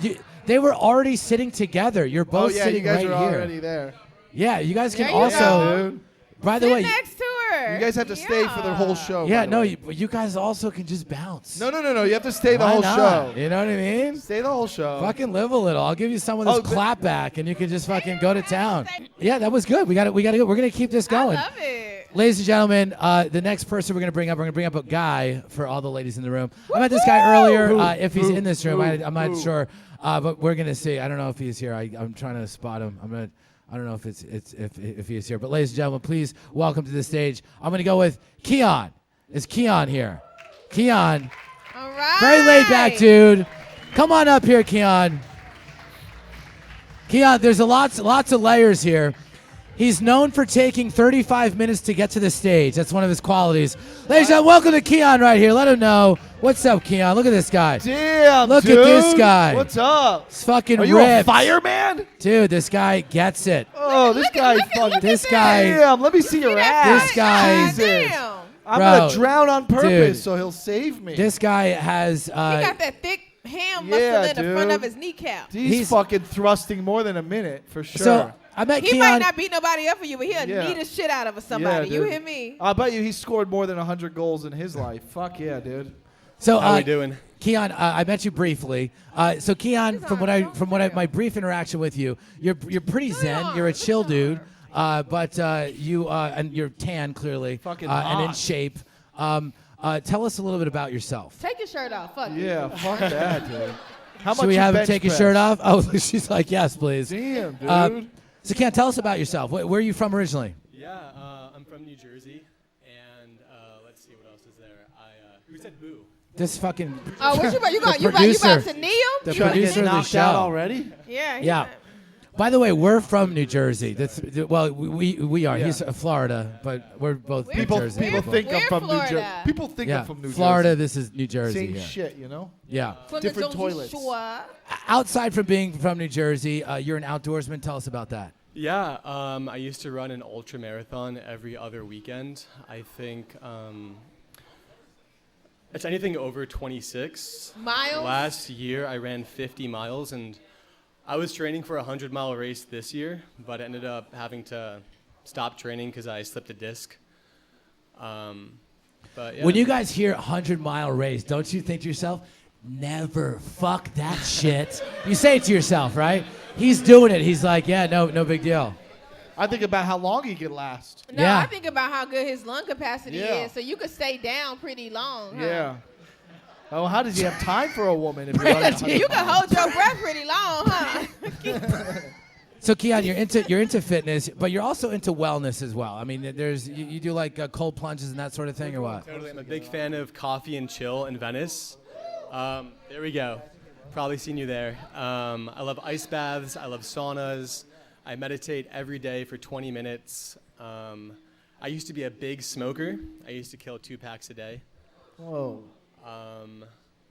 Speaker 1: they were already sitting together. You're
Speaker 2: oh
Speaker 1: both
Speaker 2: yeah,
Speaker 1: sitting
Speaker 2: you guys
Speaker 1: right
Speaker 2: are
Speaker 1: here.
Speaker 2: already there.
Speaker 1: Yeah, you guys can
Speaker 3: There you
Speaker 1: also.
Speaker 3: go.
Speaker 2: Dude.
Speaker 1: By the
Speaker 3: Sit
Speaker 1: way,
Speaker 3: next to her.
Speaker 2: You guys have to stay for the whole show.
Speaker 1: yeah,
Speaker 2: by the
Speaker 1: no,
Speaker 2: way.
Speaker 1: you guys also can just bounce.
Speaker 2: No. You have to stay the
Speaker 1: Why
Speaker 2: whole
Speaker 1: not?
Speaker 2: show.
Speaker 1: You know what I mean?
Speaker 2: Stay the whole show.
Speaker 1: Fucking live a little. I'll give you some of this
Speaker 2: Oh, but-
Speaker 1: clapback, and you can just fucking go to town. Yeah, that was good. We got to go. We're gonna keep this going.
Speaker 3: I love it.
Speaker 1: Ladies and gentlemen, the next person we're going to bring up a guy for all the ladies in the room. I met this guy earlier. If he's in this room, I'm not sure, but we're going to see. I don't know if he's here. I'm trying to spot him. I don't know if if he is here. But ladies and gentlemen, please welcome to the stage. I'm going to go with Keon. Is Keon here? Keon,
Speaker 3: All right.
Speaker 1: very laid back dude. Come on up here, Keon. Keon, there's lots of layers here. He's known for taking 35 minutes to get to the stage. That's one of his qualities. Ladies and gentlemen, welcome to Keon right here. Let him know. What's up, Keon? Look at this guy.
Speaker 2: Damn,
Speaker 1: Look
Speaker 2: dude.
Speaker 1: at this guy.
Speaker 2: What's up?
Speaker 1: He's fucking
Speaker 2: Are you
Speaker 1: ripped.
Speaker 2: a fireman?
Speaker 1: Dude, this guy gets it.
Speaker 2: Oh, this guy's fucking.
Speaker 1: This guy.
Speaker 2: Damn, let me see your ass.
Speaker 1: This guy-
Speaker 2: Jesus.
Speaker 3: Damn.
Speaker 2: I'm
Speaker 1: Bro,
Speaker 2: gonna drown on purpose,
Speaker 1: dude.
Speaker 2: so he'll save me.
Speaker 1: This guy has.
Speaker 3: He got that thick ham muscle
Speaker 2: yeah,
Speaker 3: in the front
Speaker 2: dude.
Speaker 3: of his kneecap.
Speaker 2: He's fucking thrusting more than a minute for sure.
Speaker 1: So I met
Speaker 3: He
Speaker 1: Keon.
Speaker 3: might not beat nobody up for you, but he'll
Speaker 2: Yeah.
Speaker 3: knee the shit out of somebody.
Speaker 2: Yeah,
Speaker 3: You
Speaker 2: dude.
Speaker 3: hear me?
Speaker 2: I bet you he scored more than 100 goals in his life. Fuck yeah, dude.
Speaker 1: So
Speaker 6: How we doing?
Speaker 1: Keon, I met you briefly. So Keon, from what my brief interaction with you, you're pretty zen. You're a chill dude, but you and you're tan clearly,
Speaker 2: Fucking
Speaker 1: and in
Speaker 2: hot.
Speaker 1: shape. Tell us a little bit about yourself.
Speaker 3: Take your shirt off. Fuck you.
Speaker 2: Yeah, fuck that, dude. How
Speaker 1: Should we
Speaker 2: you
Speaker 1: have him
Speaker 2: bench
Speaker 1: take his
Speaker 2: press?
Speaker 1: shirt off? Oh, she's like, yes, please.
Speaker 2: Damn, dude.
Speaker 1: So Keon, tell us about yourself. Where are you from originally?
Speaker 6: Yeah, I'm from New Jersey, and let's see what else is there. Who said boo?
Speaker 1: This fucking.
Speaker 3: Oh, what you about? You
Speaker 1: The
Speaker 3: about you
Speaker 1: producer.
Speaker 3: about to kneel?
Speaker 1: The
Speaker 2: Trying to
Speaker 1: producer
Speaker 2: get
Speaker 1: of the
Speaker 2: knocked
Speaker 1: show.
Speaker 2: out already?
Speaker 3: Yeah. he
Speaker 1: Yeah.
Speaker 3: said-
Speaker 1: By the way, we're from New Jersey. Well, we are.
Speaker 2: Yeah.
Speaker 1: He's Florida, but we're both New
Speaker 2: People
Speaker 1: Jersey.
Speaker 2: people think I'm
Speaker 3: We're
Speaker 2: from New Jersey.
Speaker 3: Florida.
Speaker 2: People think
Speaker 1: Yeah,
Speaker 2: I'm from New
Speaker 1: Florida.
Speaker 2: Jersey.
Speaker 1: This is New Jersey.
Speaker 2: Same
Speaker 1: yeah.
Speaker 2: shit, you know?
Speaker 1: Yeah.
Speaker 3: From
Speaker 2: Different
Speaker 3: the Jersey
Speaker 2: toilets.
Speaker 3: Shore.
Speaker 1: Outside from being from New Jersey, you're an outdoorsman. Tell us about that.
Speaker 6: Yeah, I used to run an ultra marathon every other weekend. I think it's anything over 26.
Speaker 3: Miles?
Speaker 6: Last year, I ran 50 miles, and I was training for a 100-mile race this year, but I ended up having to stop training because I slipped a disc. But yeah.
Speaker 1: When you guys hear 100-mile race, don't you think to yourself, never, fuck that shit? You say it to yourself, right? He's doing it. He's like, yeah, no big deal.
Speaker 2: I think about how long he could last.
Speaker 3: No,
Speaker 1: Yeah.
Speaker 3: I think about how good his lung capacity
Speaker 2: Yeah.
Speaker 3: is. So you could stay down pretty long. Huh?
Speaker 2: Yeah. Oh, how does he have time for a woman if you're running
Speaker 3: You can hold your breath pretty long, huh?
Speaker 1: So Keon, you're into fitness, but you're also into wellness as well. I mean, you do like cold plunges and that sort of thing, or what?
Speaker 6: Totally, I'm a big fan of coffee and chill in Venice. There we go. Probably seen you there. I love ice baths. I love saunas. I meditate every day for 20 minutes. I used to be a big smoker. I used to kill 2 packs a day.
Speaker 2: Whoa.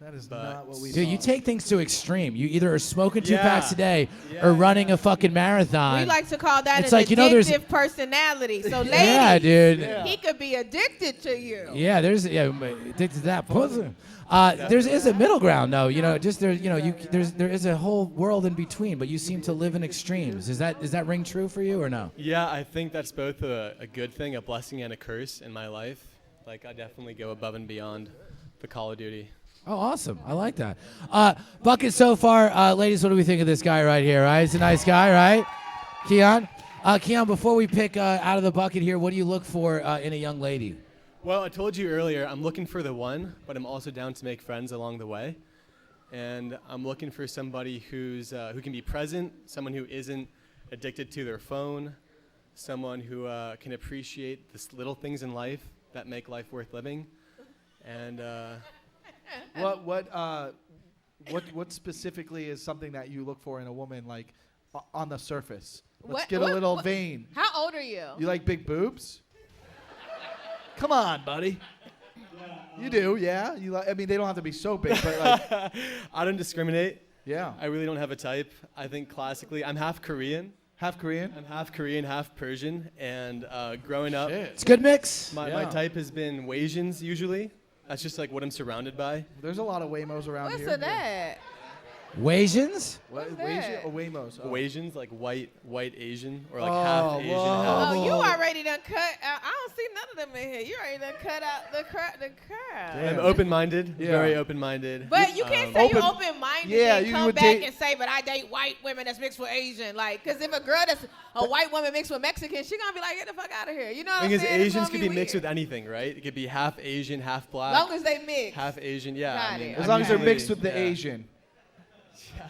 Speaker 2: That is
Speaker 6: But-
Speaker 2: not what we
Speaker 1: Dude, you
Speaker 2: thought.
Speaker 1: take things to extreme. You either are smoking 2
Speaker 6: Yeah.
Speaker 1: packs a day
Speaker 6: Yeah,
Speaker 1: or running a fucking marathon.
Speaker 3: We like to call that
Speaker 1: It's
Speaker 3: an
Speaker 1: like, you know, there's-
Speaker 3: addictive personality. So, ladies,
Speaker 1: yeah, dude.
Speaker 3: he could be addicted to you.
Speaker 1: Yeah, there's addicted to that pussy. There is a middle ground though. You know, just there. You know, there is a whole world in between. But you seem to live in extremes. Does that ring true for you or no?
Speaker 6: Yeah, I think that's both a good thing, a blessing and a curse in my life. Like, I definitely go above and beyond the Call of Duty.
Speaker 1: Oh, awesome. I like that. Bucket so far, ladies, what do we think of this guy right here? Right, he's a nice guy, right? Keon. Keon, before we pick out of the bucket here, what do you look for in a young lady?
Speaker 6: Well, I told you earlier, I'm looking for the one, but I'm also down to make friends along the way. And I'm looking for somebody who can be present, someone who isn't addicted to their phone, someone who can appreciate the little things in life that make life worth living. And
Speaker 2: What specifically is something that you look for in a woman, like on the surface? Let's
Speaker 3: What-
Speaker 2: get
Speaker 3: what-
Speaker 2: a little
Speaker 3: what-
Speaker 2: vain.
Speaker 3: How old are you?
Speaker 2: You like big boobs? Come on, buddy. You do, yeah. I mean, they don't have to be so big, but like,
Speaker 6: I don't discriminate.
Speaker 2: yeah.
Speaker 6: I really don't have a type. I think classically, I'm half Korean.
Speaker 2: Half Korean.
Speaker 6: I'm half Korean, half Persian. And growing up,
Speaker 1: It's a good mix.
Speaker 6: my
Speaker 2: Yeah.
Speaker 6: type has been Wasians usually. That's just like what I'm surrounded by.
Speaker 2: There's a lot of Waymos around
Speaker 3: What's
Speaker 2: here.
Speaker 3: that?
Speaker 1: Wasians?
Speaker 2: What,
Speaker 3: What's
Speaker 2: Wasian
Speaker 3: that?
Speaker 2: or Waymos? Oh.
Speaker 6: Wasians, like white Asian, or like
Speaker 2: Oh,
Speaker 6: half Asian,
Speaker 2: whoa.
Speaker 6: half.
Speaker 3: Oh, you already done cut out. I don't see none of them in here. You already done cut out the crowd.
Speaker 6: I'm open-minded,
Speaker 2: Yeah.
Speaker 6: very open-minded.
Speaker 3: But you can't say you're
Speaker 2: Open-
Speaker 3: open-minded
Speaker 2: Yeah,
Speaker 3: and
Speaker 2: you
Speaker 3: come
Speaker 2: would
Speaker 3: back
Speaker 2: date-
Speaker 3: and say, but I date white women that's mixed with Asian. Like, because if a girl that's a white woman mixed with Mexican, she going to be like, get the fuck out of here. You know what I'm
Speaker 6: Because
Speaker 3: saying? It's
Speaker 6: Asians
Speaker 3: gonna
Speaker 6: could be mixed
Speaker 3: weird.
Speaker 6: with anything, right? It could be half Asian, half black,
Speaker 3: As long as they mix.
Speaker 6: half Asian. Yeah,
Speaker 3: Got
Speaker 6: I mean,
Speaker 3: it.
Speaker 2: As
Speaker 6: I'm
Speaker 2: long as they're
Speaker 6: usually-
Speaker 2: mixed with the
Speaker 6: yeah.
Speaker 2: Asian.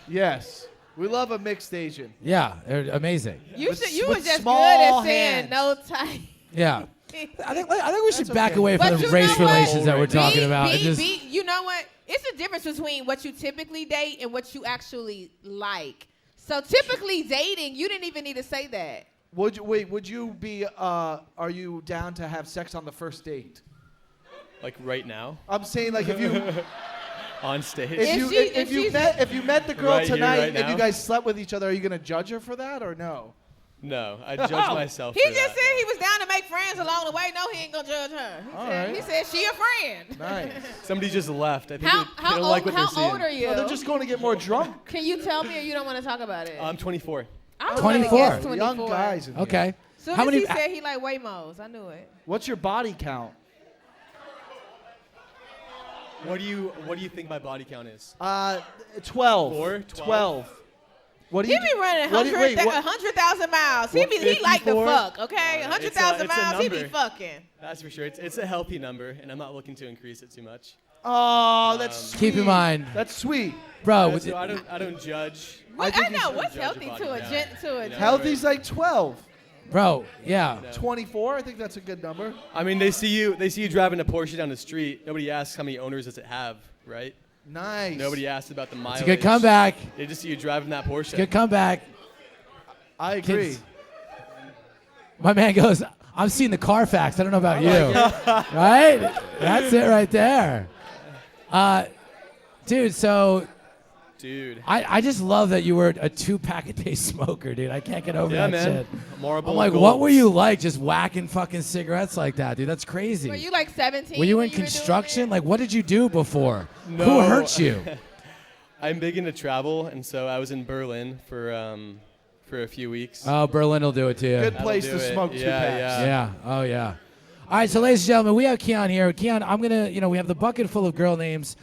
Speaker 2: Yes. We love a mixed Asian.
Speaker 1: Yeah, they're amazing.
Speaker 3: You
Speaker 2: With-
Speaker 3: you were
Speaker 2: with
Speaker 3: just good
Speaker 2: small
Speaker 3: at saying
Speaker 2: hands.
Speaker 3: no type.
Speaker 1: Yeah. I think we should
Speaker 2: That's
Speaker 1: back
Speaker 2: okay.
Speaker 1: away from
Speaker 3: But
Speaker 1: the
Speaker 3: you
Speaker 1: race
Speaker 3: know what?
Speaker 1: relations that we're talking
Speaker 3: Be-
Speaker 1: about.
Speaker 3: be-
Speaker 1: It just-
Speaker 3: be- you know what? It's a difference between what you typically date and what you actually like. So typically dating, you didn't even need to say that.
Speaker 2: Would you be? Are you down to have sex on the first date?
Speaker 6: Like right now,
Speaker 2: I'm saying like if you
Speaker 6: on stage.
Speaker 3: If
Speaker 2: if you met the girl
Speaker 6: Right here,
Speaker 2: tonight
Speaker 6: right
Speaker 2: and you
Speaker 6: now?
Speaker 2: guys slept with each other, are you gonna judge her for that or no?
Speaker 6: No, I judge myself.
Speaker 3: He
Speaker 6: for
Speaker 3: just
Speaker 6: that.
Speaker 3: said he was down to make friends along the way. No, he ain't gonna judge her.
Speaker 2: All right.
Speaker 3: He said she a friend.
Speaker 2: Nice.
Speaker 6: Somebody just left. I think
Speaker 3: How,
Speaker 6: they don't like what they're seeing.
Speaker 3: old are you?
Speaker 2: No, they're just going to get more drunk.
Speaker 3: Can you tell me or you don't want to talk about it?
Speaker 6: I'm 24.
Speaker 3: I was
Speaker 1: 24.
Speaker 3: gonna guess 24.
Speaker 2: Young guys. In here.
Speaker 1: Okay.
Speaker 3: Soon
Speaker 1: How
Speaker 3: as
Speaker 1: many?
Speaker 3: he said he like Waymos, I knew it.
Speaker 2: What's your body count?
Speaker 6: What do you think my body count is?
Speaker 2: 12.
Speaker 6: 4?
Speaker 2: 12. What do
Speaker 3: He
Speaker 2: you?
Speaker 3: be running
Speaker 2: what do you- wait, what-
Speaker 3: 100,000 miles. He like to
Speaker 6: 54?
Speaker 3: fuck, okay?
Speaker 6: Yeah,
Speaker 3: 100,000
Speaker 6: it's a
Speaker 3: miles, he be
Speaker 6: number.
Speaker 3: fucking.
Speaker 6: That's for sure. It's a healthy number, and I'm not looking to increase it too much.
Speaker 2: Oh, that's sweet.
Speaker 1: Keep in mind,
Speaker 2: That's sweet.
Speaker 1: bro.
Speaker 6: So I don't judge.
Speaker 3: What,
Speaker 2: think
Speaker 3: I
Speaker 2: you
Speaker 3: know,
Speaker 2: should
Speaker 3: what's
Speaker 6: judge a
Speaker 3: healthy
Speaker 6: body
Speaker 3: to a
Speaker 6: count.
Speaker 3: gent to a
Speaker 6: You know?
Speaker 2: Healthy's like 12.
Speaker 1: Bro, yeah.
Speaker 2: 24. I think that's a good number.
Speaker 6: I mean, they see you driving a Porsche down the street. Nobody asks how many owners does it have, right?
Speaker 2: Nice.
Speaker 6: Nobody asks about the mileage.
Speaker 1: It's a good comeback.
Speaker 6: They just see you driving that Porsche.
Speaker 1: Good comeback.
Speaker 2: I agree.
Speaker 1: Kids. My man goes, I'm seeing the Carfax. I don't know about you. Right? That's it right there. Dude, so
Speaker 6: Dude.
Speaker 1: I just love that you were a 2-pack-a-day smoker, dude. I can't get over
Speaker 6: Yeah,
Speaker 1: that
Speaker 6: man.
Speaker 1: shit.
Speaker 6: Marble
Speaker 1: I'm like,
Speaker 6: golds.
Speaker 1: what were you like just whacking fucking cigarettes like that, dude? That's crazy.
Speaker 3: Were you like 17?
Speaker 1: Were you
Speaker 3: when
Speaker 1: in
Speaker 3: doing
Speaker 1: construction?
Speaker 3: it?
Speaker 1: Like, what did you do before? Who
Speaker 6: No.
Speaker 1: hurt you?
Speaker 6: I'm big into travel, and so I was in Berlin for a few weeks.
Speaker 1: Oh, Berlin will do it to you.
Speaker 2: Good
Speaker 6: That'll
Speaker 2: place
Speaker 6: do
Speaker 2: to
Speaker 6: it.
Speaker 2: smoke 2
Speaker 6: Yeah,
Speaker 2: packs.
Speaker 6: yeah.
Speaker 1: Yeah. Oh, yeah. All right, so ladies and gentlemen, we have Keon here. Keon, I'm going to, we have the bucket full of girl names.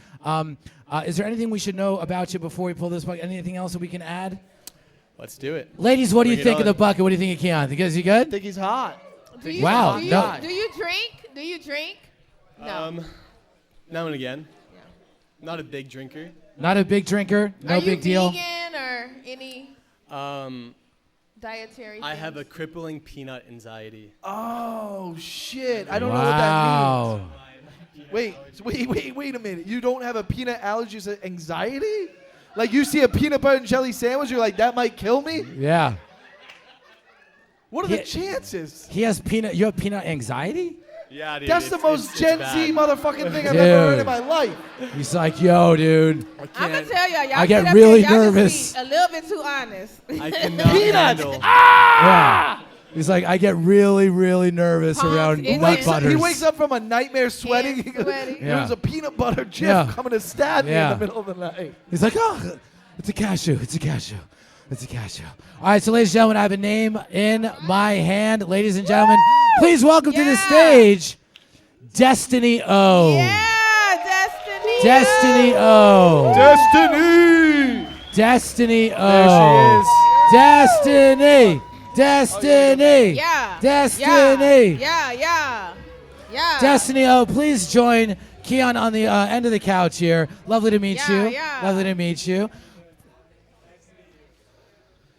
Speaker 1: Is there anything we should know about you before we pull this bucket? Anything else that we can add?
Speaker 6: Let's do it.
Speaker 1: Ladies, what do you
Speaker 6: Bring it
Speaker 1: think of
Speaker 6: on.
Speaker 1: the bucket? What do you think of Keon? Is he good?
Speaker 2: I think he's hot.
Speaker 3: Do you,
Speaker 1: Wow,
Speaker 3: Do you,
Speaker 1: no.
Speaker 3: do you drink? Do you drink? No.
Speaker 6: Now and again. Not a big drinker.
Speaker 1: Not a big drinker? No
Speaker 3: Are
Speaker 1: big
Speaker 3: you
Speaker 1: deal?
Speaker 3: vegan or any dietary
Speaker 6: I have a
Speaker 3: things?
Speaker 6: crippling peanut anxiety.
Speaker 2: Oh shit! I don't know what that
Speaker 1: Wow.
Speaker 2: means. Wait a minute. You don't have a peanut allergy, it's anxiety? Like you see a peanut butter and jelly sandwich, you're like, that might kill me?
Speaker 1: Yeah.
Speaker 2: What are the
Speaker 1: Yeah.
Speaker 2: chances?
Speaker 1: You have peanut anxiety?
Speaker 6: Yeah, dude.
Speaker 2: That's the most Gen Z
Speaker 6: bad.
Speaker 2: motherfucking thing I've ever heard in my life.
Speaker 1: He's like, yo, dude.
Speaker 3: I'm gonna tell y'all.
Speaker 1: I get
Speaker 3: sit up
Speaker 1: really
Speaker 3: here, y'all
Speaker 1: nervous.
Speaker 3: just be a little bit too honest.
Speaker 6: I cannot
Speaker 2: Peanuts.
Speaker 6: handle.
Speaker 1: Yeah. He's like, I get really, really nervous
Speaker 3: Palms
Speaker 1: around
Speaker 3: itching.
Speaker 1: nut butters.
Speaker 2: He wakes up from a nightmare sweating.
Speaker 3: Hands
Speaker 2: He goes,
Speaker 3: sweaty.
Speaker 1: Yeah.
Speaker 2: There's a peanut butter chip
Speaker 1: Yeah.
Speaker 2: coming to stab me in the middle of the night.
Speaker 1: He's like, oh, it's a cashew. It's a cashew. It's a cashew. All right, so ladies and gentlemen, I have a name in my hand. Ladies and gentlemen, please welcome to the stage, Destiny O.
Speaker 3: Yeah, Destiny.
Speaker 1: Destiny O.
Speaker 5: Destiny!
Speaker 1: Destiny O.
Speaker 5: There she is.
Speaker 1: Destiny. Destiny.
Speaker 3: Yeah.
Speaker 1: Destiny.
Speaker 3: Yeah.
Speaker 1: Destiny O, please join Keon on the end of the couch here. Lovely to meet you.
Speaker 3: Yeah.
Speaker 1: Lovely to meet you.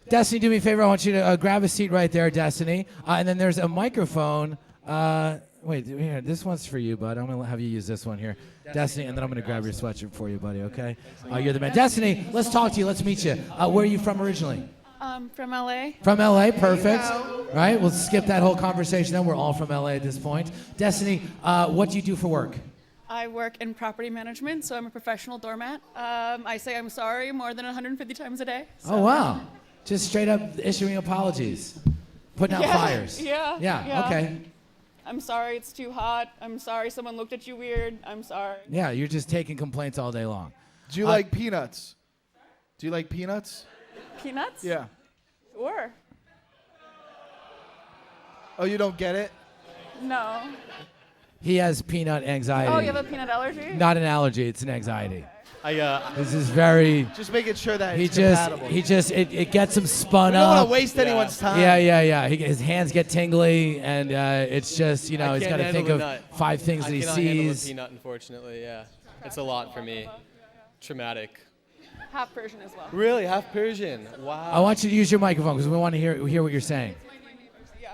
Speaker 1: Destiny, do me a favor. I want you to grab a seat right there, Destiny. And then there's a microphone. Wait, here, this one's for you, bud. I'm going to have you use this one here. Destiny, and then I'm going to grab your sweatshirt for you, buddy, okay? You're the man. Destiny, let's talk to you. Let's meet you. Where are you from originally?
Speaker 7: From LA.
Speaker 1: From LA, perfect. Right, we'll skip that whole conversation then. We're all from LA at this point. Destiny, what do you do for work?
Speaker 7: I work in property management, so I'm a professional doormat. I say I'm sorry more than 150 times a day. So.
Speaker 1: Oh, wow. Just straight up issuing apologies. Putting out fires.
Speaker 7: Yeah.
Speaker 1: Okay.
Speaker 7: I'm sorry it's too hot. I'm sorry someone looked at you weird. I'm sorry.
Speaker 1: Yeah, you're just taking complaints all day long.
Speaker 2: Do you like peanuts? Do you like peanuts?
Speaker 7: Peanuts?
Speaker 2: Yeah.
Speaker 7: Sure.
Speaker 2: Oh, you don't get it?
Speaker 7: No.
Speaker 1: He has peanut anxiety.
Speaker 7: Oh, you have a peanut allergy?
Speaker 1: Not an allergy, it's an anxiety.
Speaker 6: I
Speaker 1: This is very...
Speaker 2: Just making sure that
Speaker 1: He
Speaker 2: it's
Speaker 1: just,
Speaker 2: compatible.
Speaker 1: it gets him spun
Speaker 2: We don't want
Speaker 1: up.
Speaker 2: to waste anyone's time.
Speaker 1: Yeah. His hands get tingly, and it's just, he's
Speaker 6: can't
Speaker 1: got to
Speaker 6: handle
Speaker 1: think
Speaker 6: the
Speaker 1: of
Speaker 6: nut.
Speaker 1: 5 things that he
Speaker 6: cannot handle a
Speaker 1: sees.
Speaker 6: peanut, unfortunately. Yeah, it's a lot for me. Traumatic.
Speaker 7: Half Persian as well.
Speaker 6: Really, half Persian. Wow.
Speaker 1: I want you to use your microphone because we want to hear what you're saying.
Speaker 7: Yeah.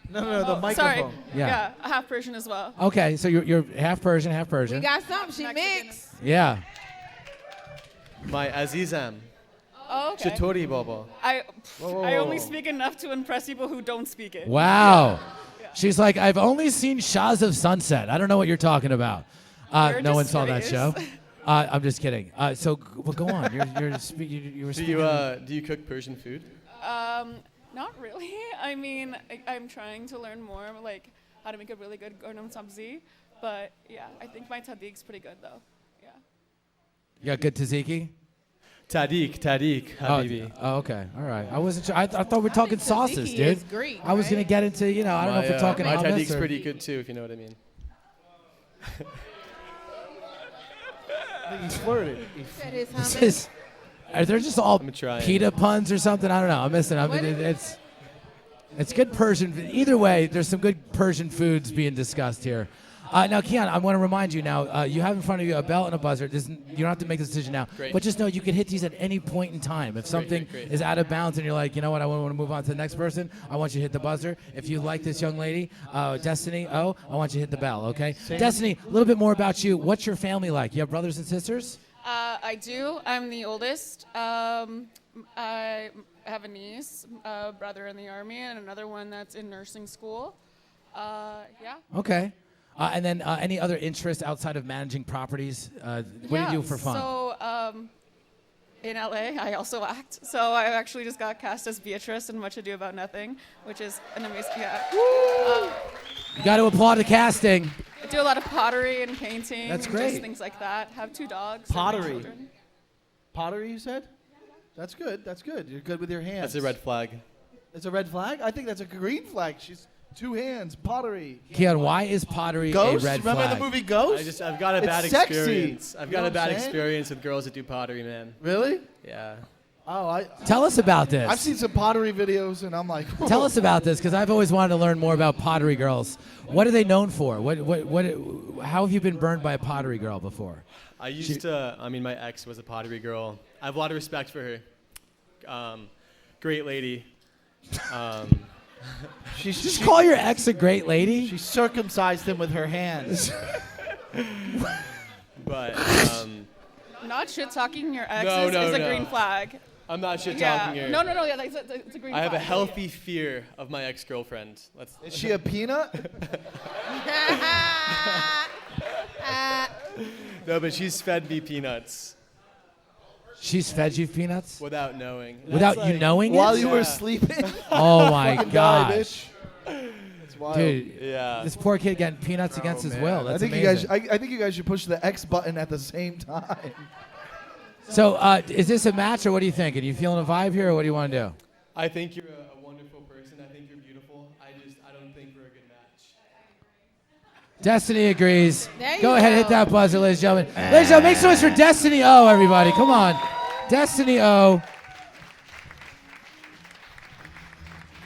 Speaker 2: No, the microphone.
Speaker 7: Sorry.
Speaker 1: Yeah.
Speaker 7: Half Persian as well.
Speaker 1: Okay, so you're half Persian, half Persian.
Speaker 3: We got something. She mixed.
Speaker 1: Yeah.
Speaker 6: My Azizam.
Speaker 7: Oh, okay.
Speaker 6: Chatori Baba.
Speaker 7: I only speak enough to impress people who don't speak it.
Speaker 1: Wow. She's like, I've only seen Shahs of Sunset. I don't know what you're talking about.
Speaker 7: You're
Speaker 1: No one saw that
Speaker 7: disgrace.
Speaker 1: show. I'm just kidding. So go on. You were
Speaker 6: Do
Speaker 1: speaking.
Speaker 6: do you cook Persian food?
Speaker 7: Not really. I mean, I'm trying to learn more, like how to make a really good gornam sabzi. But yeah, I think my tadiq's pretty good though. Yeah.
Speaker 1: You got good tzatziki?
Speaker 6: Tadiq, habibi.
Speaker 1: Oh, okay. All right. I wasn't sure. I thought we were talking sauces,
Speaker 3: tzatziki
Speaker 1: dude.
Speaker 3: is Greek,
Speaker 1: I was
Speaker 3: right?
Speaker 1: going to get into, I don't know if we're talking
Speaker 6: my
Speaker 1: hummus
Speaker 6: Tadiq's
Speaker 1: or...
Speaker 6: pretty good too, if you know what I mean.
Speaker 2: He's flirting.
Speaker 3: Said his
Speaker 1: This
Speaker 3: hummus.
Speaker 1: is, are there just all
Speaker 6: I'm trying.
Speaker 1: pita puns or something? I don't know. I'm missing. I mean,
Speaker 3: What is
Speaker 1: it's good Persian. Either way, there's some good Persian foods being discussed here. Now, Keon, I want to remind you now, you have in front of you a bell and a buzzer. You don't have to make the decision now.
Speaker 6: Great.
Speaker 1: But just know you can hit these at any point in time. If something
Speaker 6: great.
Speaker 1: is out of bounds and you're like, you know what, I want to move on to the next person, I want you to hit the buzzer. If you like this young lady, Destiny, I want you to hit the bell, okay? Destiny, a little bit more about you. What's your family like? You have brothers and sisters?
Speaker 7: I do. I'm the oldest. I have a niece, a brother in the army, and another one that's in nursing school. Yeah.
Speaker 1: Okay. And then any other interests outside of managing properties? What do you do for fun?
Speaker 7: So in LA, I also act. So I actually just got cast as Beatrice in Much Ado About Nothing, which is an amazing. Yeah.
Speaker 1: You got to applaud the casting.
Speaker 7: I do a lot of pottery and painting.
Speaker 1: That's
Speaker 7: and
Speaker 1: great.
Speaker 7: Just things like that. Have 2 dogs. and
Speaker 2: Pottery.
Speaker 7: children.
Speaker 2: Pottery, you said? That's good. You're good with your hands.
Speaker 6: That's a red flag.
Speaker 2: It's a red flag? I think that's a green flag. She's 2 hands, pottery.
Speaker 1: Keon, why is pottery
Speaker 2: Ghost?
Speaker 1: a red
Speaker 2: Remember
Speaker 1: flag?
Speaker 2: the movie Ghost?
Speaker 6: I've got a
Speaker 2: It's
Speaker 6: bad
Speaker 2: sexy.
Speaker 6: experience. I've
Speaker 2: You
Speaker 6: got
Speaker 2: know
Speaker 6: a bad
Speaker 2: what I'm saying?
Speaker 6: experience with girls that do pottery, man.
Speaker 2: Really?
Speaker 6: Yeah.
Speaker 2: Oh,
Speaker 1: Tell us about this.
Speaker 2: I've seen some pottery videos, and I'm like,
Speaker 1: Tell us about this, because I've always wanted to learn more about pottery girls. What are they known for? How have you been burned by a pottery girl before?
Speaker 6: I used to, my ex was a pottery girl. I have a lot of respect for her. Great lady.
Speaker 1: Just call your ex a great lady?
Speaker 2: She circumcised him with her hands.
Speaker 6: But,
Speaker 7: Not shit talking your ex
Speaker 6: No,
Speaker 7: is
Speaker 6: no,
Speaker 7: a
Speaker 6: no.
Speaker 7: green flag.
Speaker 6: I'm not shit talking here.
Speaker 7: No. Yeah, it's a green
Speaker 6: I have a
Speaker 7: flag.
Speaker 6: healthy fear of my ex-girlfriend.
Speaker 2: Is she a peanut?
Speaker 6: No, but she's fed me peanuts
Speaker 1: She's fed you peanuts?
Speaker 6: without knowing.
Speaker 1: Without you knowing it?
Speaker 2: While you were
Speaker 6: Yeah.
Speaker 2: sleeping?
Speaker 1: Oh my
Speaker 2: Fucking guy,
Speaker 1: gosh.
Speaker 2: bitch. That's wild.
Speaker 1: Dude,
Speaker 6: Yeah.
Speaker 1: this poor kid getting peanuts against his will. That's
Speaker 2: I think
Speaker 1: amazing.
Speaker 2: I think you guys should push the X button at the same time.
Speaker 1: So, is this a match, or what are you thinking? You feeling a vibe here, or what do you want to do?
Speaker 6: I think you're a wonderful person. I think you're beautiful. I don't think we're a good match.
Speaker 1: Destiny agrees.
Speaker 3: There you
Speaker 1: Go ahead,
Speaker 3: go.
Speaker 1: hit that buzzer, ladies and gentlemen. Ladies and gentlemen, make some noise for Destiny O, everybody. Come on. Destiny O.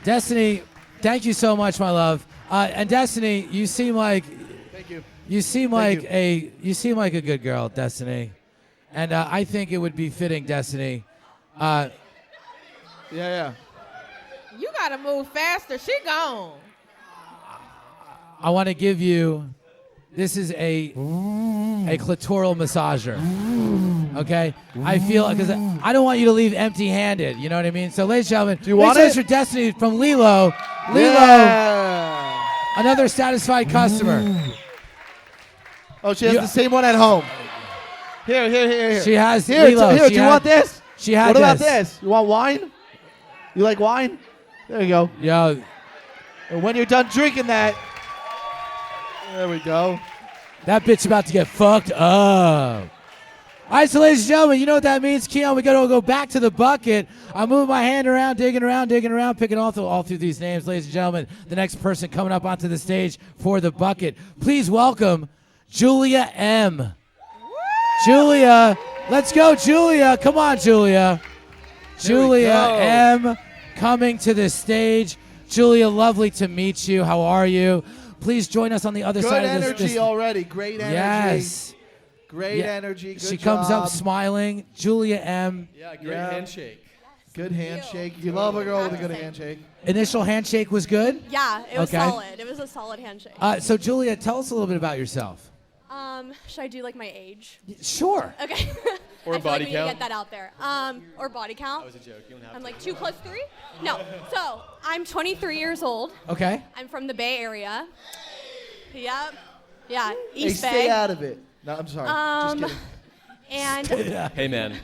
Speaker 1: Destiny, thank you so much, my love. And Destiny, you seem like
Speaker 2: Thank you.
Speaker 1: you seem like a good girl, Destiny. And I think it would be fitting, Destiny.
Speaker 2: Yeah.
Speaker 3: You gotta move faster. She gone.
Speaker 1: I want to give you. This is a clitoral massager. Okay, I feel because I don't want you to leave empty-handed. You know what I mean? So, ladies and gentlemen,
Speaker 2: Do you want
Speaker 1: make some
Speaker 2: it?
Speaker 1: noise for Destiny from LELO. LELO,
Speaker 2: Yeah.
Speaker 1: another satisfied customer.
Speaker 2: Oh, she has
Speaker 1: You-
Speaker 2: the same one at home. Here.
Speaker 1: She has
Speaker 2: Here,
Speaker 1: LELO.
Speaker 2: here.
Speaker 1: She
Speaker 2: Do you
Speaker 1: had-
Speaker 2: want this?
Speaker 1: She had
Speaker 2: What about
Speaker 1: this.
Speaker 2: this? You want wine? You like wine? There you go.
Speaker 1: Yo,
Speaker 2: And when you're done drinking that, there we go.
Speaker 1: that bitch about to get fucked up. All right, so ladies and gentlemen, you know what that means, Keon. We got to go back to the bucket. I'm moving my hand around, digging around, picking all through these names. Ladies and gentlemen, the next person coming up onto the stage for the bucket. Please welcome Julia M. Julia, let's go, Julia. Come on, Julia. Julia M. coming to the stage. Julia, lovely to meet you. How are you? Please join us on the other
Speaker 2: Good
Speaker 1: side of
Speaker 2: energy
Speaker 1: this.
Speaker 2: already. Great energy.
Speaker 1: Yes.
Speaker 2: Great
Speaker 1: Yeah.
Speaker 2: energy. Good
Speaker 1: She comes
Speaker 2: job.
Speaker 1: up smiling. Julia M.
Speaker 6: Yeah, great
Speaker 2: Yeah.
Speaker 6: handshake.
Speaker 2: Good handshake. You love a girl with a good handshake.
Speaker 1: Initial handshake was good.
Speaker 8: Yeah, it was
Speaker 1: Okay.
Speaker 8: solid. It was a solid handshake.
Speaker 1: So Julia, tell us a little bit about yourself.
Speaker 8: Should I do like my age?
Speaker 1: Sure.
Speaker 8: Okay.
Speaker 6: Or
Speaker 8: I feel
Speaker 6: body
Speaker 8: like we need to
Speaker 6: count.
Speaker 8: get that out there. Or body count.
Speaker 6: That was a joke. You don't have
Speaker 8: I'm
Speaker 6: to.
Speaker 8: like 2 + 3. No. So I'm 23 years old.
Speaker 1: Okay.
Speaker 8: I'm from the Bay Area. Yep. Yeah.
Speaker 2: Hey,
Speaker 8: East
Speaker 2: stay
Speaker 8: Bay.
Speaker 2: out of it. No, I'm sorry. Just kidding.
Speaker 8: And
Speaker 6: Hey, man.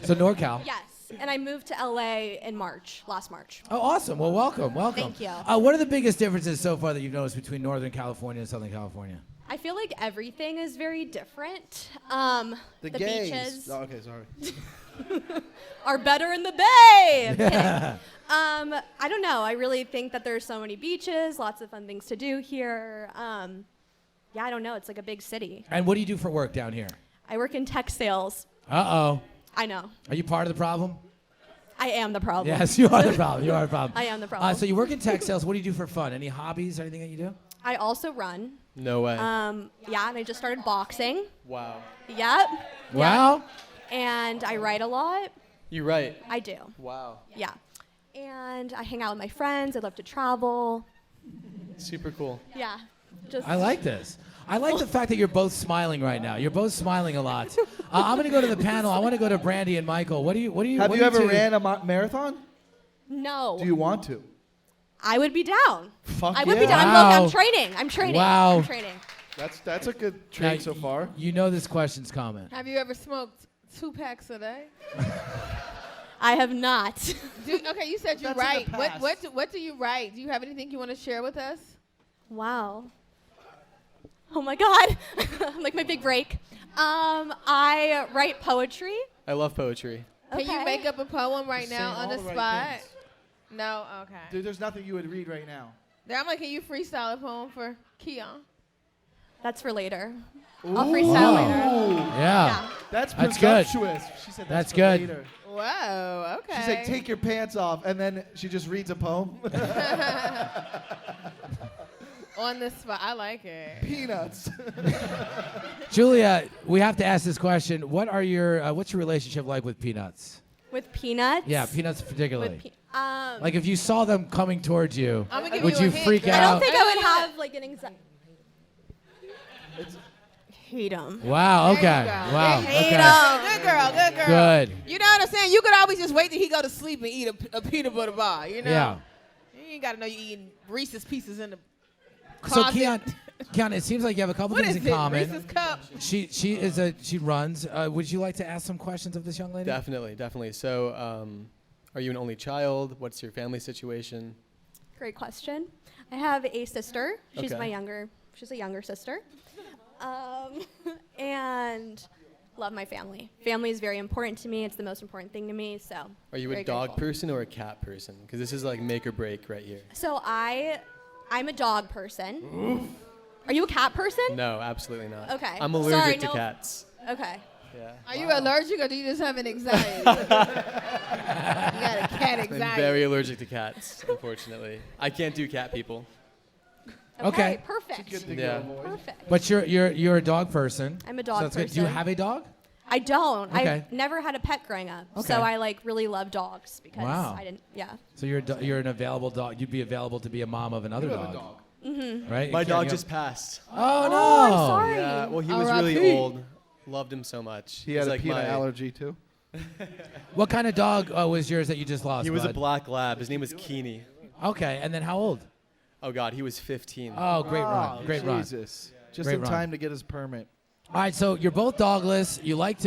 Speaker 1: So NorCal.
Speaker 8: yes. And I moved to LA in last March.
Speaker 1: Oh, awesome. Well, welcome.
Speaker 8: Thank you.
Speaker 1: What are the biggest differences so far that you've noticed between Northern California and Southern California?
Speaker 8: I feel like everything is very different.
Speaker 2: The
Speaker 8: the
Speaker 2: gays.
Speaker 8: beaches
Speaker 2: Oh, okay, sorry.
Speaker 8: are better in the Bay. Kidding. I don't know. I really think that there's so many beaches, lots of fun things to do here. Yeah, I don't know. It's like a big city.
Speaker 1: And what do you do for work down here?
Speaker 8: I work in tech sales.
Speaker 1: Uh-oh.
Speaker 8: I know.
Speaker 1: Are you part of the problem?
Speaker 8: I am the problem.
Speaker 1: Yes, you are the problem. You are the problem.
Speaker 8: I am the problem.
Speaker 1: So you work in tech sales. What do you do for fun? Any hobbies or anything that you do?
Speaker 8: I also run.
Speaker 6: No way.
Speaker 8: Yeah, and I just started boxing.
Speaker 6: Wow.
Speaker 8: Yep.
Speaker 1: Wow.
Speaker 8: And I write a lot.
Speaker 6: You right.
Speaker 8: I do.
Speaker 6: Wow.
Speaker 8: Yeah. And I hang out with my friends. I love to travel.
Speaker 6: Super cool.
Speaker 8: Yeah. Just
Speaker 1: I like this. I like the fact that you're both smiling right now. You're both smiling a lot. I'm going to go to the panel. I want to go to Brandi and Michael. What do you?
Speaker 2: Have
Speaker 1: what
Speaker 2: you
Speaker 1: do
Speaker 2: ever
Speaker 1: two-
Speaker 2: ran a marathon?
Speaker 8: No.
Speaker 2: Do you want to?
Speaker 8: I would be down.
Speaker 2: Fuck
Speaker 8: I would
Speaker 2: yeah.
Speaker 8: be down.
Speaker 1: Wow.
Speaker 8: I'm training. I'm training.
Speaker 1: Wow.
Speaker 8: I'm training.
Speaker 2: That's a good
Speaker 1: Now,
Speaker 2: trade so far.
Speaker 1: You know this question's coming.
Speaker 3: Have you ever smoked 2 packs a day?
Speaker 8: I have not.
Speaker 3: Okay, you said you
Speaker 2: That's in the
Speaker 3: write.
Speaker 2: past.
Speaker 3: What do you write? Do you have anything you want to share with us?
Speaker 8: Wow. Oh my God. Like my big break. I write poetry.
Speaker 6: I love poetry.
Speaker 3: Can you
Speaker 8: Okay.
Speaker 3: make up a poem right
Speaker 2: You're
Speaker 3: now
Speaker 2: saying
Speaker 3: on
Speaker 2: all
Speaker 3: the
Speaker 2: the right
Speaker 3: spot?
Speaker 2: things.
Speaker 3: No? Okay.
Speaker 2: Dude, there's nothing you would read right now.
Speaker 3: Then I'm like, can you freestyle a poem for Keon?
Speaker 8: That's for later. I'll freestyle later.
Speaker 1: Yeah.
Speaker 8: Yeah.
Speaker 2: That's
Speaker 1: That's good.
Speaker 2: presumptuous. She said
Speaker 1: That's
Speaker 2: for
Speaker 1: good.
Speaker 2: later.
Speaker 3: Whoa, okay.
Speaker 2: She's like, take your pants off, and then she just reads a poem.
Speaker 3: On the spot. I like it.
Speaker 2: Peanuts.
Speaker 1: Julia, we have to ask this question. What's your relationship like with Peanuts?
Speaker 8: With peanuts.
Speaker 1: Yeah, Peanuts particularly.
Speaker 8: With
Speaker 1: Like if you saw them coming towards you,
Speaker 3: I'm gonna give
Speaker 1: would
Speaker 3: you
Speaker 1: you
Speaker 3: a hint,
Speaker 1: freak
Speaker 3: girl.
Speaker 8: I
Speaker 1: out?
Speaker 8: don't think I would have like an anxiety. hate them.
Speaker 1: Wow. Okay.
Speaker 3: There you go.
Speaker 1: Wow.
Speaker 3: There you
Speaker 1: Okay.
Speaker 3: go. Good girl. Good girl.
Speaker 1: Good.
Speaker 3: You know what I'm saying? You could always just wait till he go to sleep and eat a peanut butter bar. You know.
Speaker 1: Yeah.
Speaker 3: You ain't gotta know you eating Reese's Pieces in the
Speaker 1: So
Speaker 3: closet.
Speaker 1: Keon, it seems like you have a couple
Speaker 3: What
Speaker 1: things
Speaker 3: is
Speaker 1: in
Speaker 3: it?
Speaker 1: common.
Speaker 3: Reese's Cup.
Speaker 1: She runs. Would you like to ask some questions of this young lady?
Speaker 6: Definitely. So, are you an only child? What's your family situation?
Speaker 8: Great question. I have a sister. She's
Speaker 6: Okay.
Speaker 8: She's a younger sister. And love my family. Family is very important to me. It's the most important thing to me. So.
Speaker 6: Are you a
Speaker 8: very
Speaker 6: dog
Speaker 8: grateful.
Speaker 6: person or a cat person? Because this is like make or break right here.
Speaker 8: So I'm a dog person. Are you a cat person?
Speaker 6: No, absolutely not.
Speaker 8: Okay.
Speaker 6: I'm allergic
Speaker 8: Sorry,
Speaker 6: to
Speaker 8: no-
Speaker 6: cats.
Speaker 8: Okay.
Speaker 6: Yeah.
Speaker 3: Are you allergic or do you just have an anxiety? You got a cat
Speaker 6: I'm
Speaker 3: anxiety.
Speaker 6: very allergic to cats, unfortunately. I can't do cat people.
Speaker 1: Okay.
Speaker 8: Perfect.
Speaker 6: Yeah.
Speaker 8: Perfect.
Speaker 1: But you're a dog person.
Speaker 8: I'm a dog
Speaker 1: so that's good. Do you
Speaker 8: person.
Speaker 1: have a dog?
Speaker 8: I don't.
Speaker 1: Okay.
Speaker 8: I've never had a pet growing up.
Speaker 1: Okay.
Speaker 8: So I really love dogs because
Speaker 1: Wow.
Speaker 8: I didn't. Yeah.
Speaker 1: So you're an available dog. You'd be available to be a mom of another
Speaker 2: You have
Speaker 1: dog.
Speaker 2: a dog.
Speaker 8: Mm-hmm.
Speaker 1: Right?
Speaker 6: My
Speaker 1: You
Speaker 6: dog
Speaker 1: can't-
Speaker 6: just passed.
Speaker 1: Oh no!
Speaker 8: Oh, I'm sorry.
Speaker 6: Yeah, well, he was
Speaker 3: R.I.P.
Speaker 6: really old. Loved him so much.
Speaker 2: He had
Speaker 6: He's
Speaker 2: a
Speaker 6: like
Speaker 2: peanut
Speaker 6: my-
Speaker 2: allergy too.
Speaker 1: What kind of dog was yours that you just lost?
Speaker 6: He was a
Speaker 1: bud?
Speaker 6: black lab. His name was Keeny.
Speaker 1: Okay, and then how old?
Speaker 6: Oh God, he was 15.
Speaker 1: Oh, great run!
Speaker 2: Oh,
Speaker 1: Great run!
Speaker 2: Jesus. Just
Speaker 1: Great
Speaker 2: in
Speaker 1: run.
Speaker 2: time to get his permit.
Speaker 1: All right, so you're both dogless. You like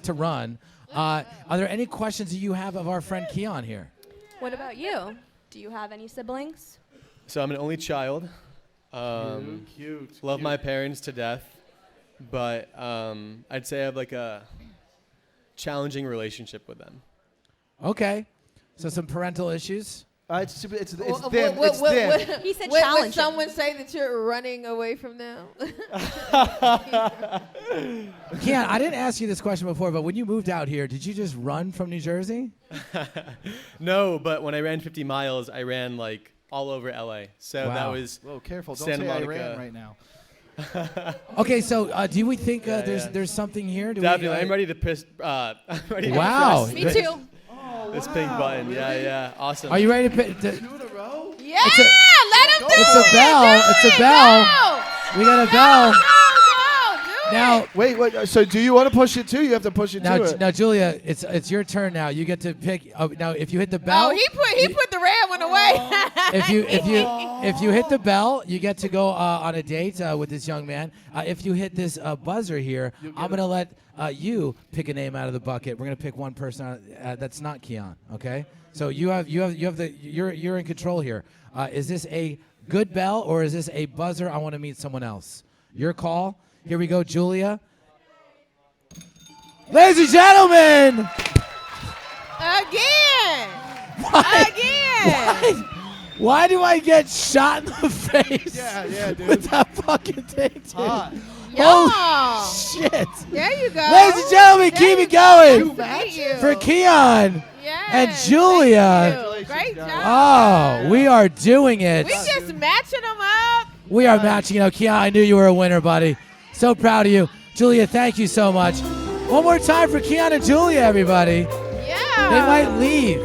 Speaker 1: to run. Are there any questions that you have of our friend Keon here?
Speaker 8: What about you? Do you have any siblings?
Speaker 6: So I'm an only child.
Speaker 2: Cute.
Speaker 6: Love my parents to death, but I'd say I have like a challenging relationship with them.
Speaker 1: Okay, so some parental issues.
Speaker 2: It's them. It's them.
Speaker 8: He said
Speaker 3: Would
Speaker 8: challenging.
Speaker 3: someone say that you're running away from them?
Speaker 1: Keon, I didn't ask you this question before, but when you moved out here, did you just run from New Jersey?
Speaker 6: No, but when I ran 50 miles, I ran like all over LA. So that
Speaker 1: Wow.
Speaker 6: was
Speaker 2: Whoa, careful! Don't
Speaker 6: Santa
Speaker 2: say
Speaker 6: Monica.
Speaker 2: Iran right now.
Speaker 1: Okay, so do we think
Speaker 6: Yeah,
Speaker 1: there's something here? Do
Speaker 6: definitely.
Speaker 1: We,
Speaker 6: I'm ready to piss. I'm ready
Speaker 1: Wow.
Speaker 6: to
Speaker 8: Me
Speaker 6: press
Speaker 8: too.
Speaker 6: this pink button. Yeah, awesome.
Speaker 1: Are you ready to?
Speaker 2: Two in a row?
Speaker 3: Yeah,
Speaker 1: It's a-
Speaker 3: let him do it.
Speaker 1: It's a bell.
Speaker 3: Do
Speaker 1: It's a
Speaker 3: it.
Speaker 1: bell.
Speaker 3: Go.
Speaker 1: We got a bell.
Speaker 3: Go, do it.
Speaker 1: Now,
Speaker 2: Wait. So do you want to push it too? You have to push it to it.
Speaker 1: now, Julia, it's your turn now. You get to pick. Now, if you hit the bell,
Speaker 3: Oh, he put the red one away.
Speaker 1: if you hit the bell, you get to go on a date with this young man. If you hit this buzzer here, I'm gonna let you pick a name out of the bucket. We're gonna pick one person that's not Keon. Okay? So you're in control here. Is this a good bell or is this a buzzer? I want to meet someone else. Your call. Here we go, Julia. Ladies and gentlemen.
Speaker 3: Again.
Speaker 1: Why do I get shot in the face?
Speaker 2: Yeah, dude.
Speaker 1: With that fucking thing, dude.
Speaker 2: Hot.
Speaker 1: Holy shit.
Speaker 3: There you go.
Speaker 1: Ladies and gentlemen, keep it going
Speaker 3: Thank you.
Speaker 1: for Keon
Speaker 3: Yes,
Speaker 1: and
Speaker 3: thank
Speaker 1: Julia.
Speaker 3: you. Great job.
Speaker 1: Oh, we are doing it.
Speaker 3: We just matching them up.
Speaker 1: We are matching up. Keon, I knew you were a winner, buddy. So proud of you. Julia, thank you so much. One more time for Keon and Julia, everybody.
Speaker 3: Yeah.
Speaker 1: They might leave.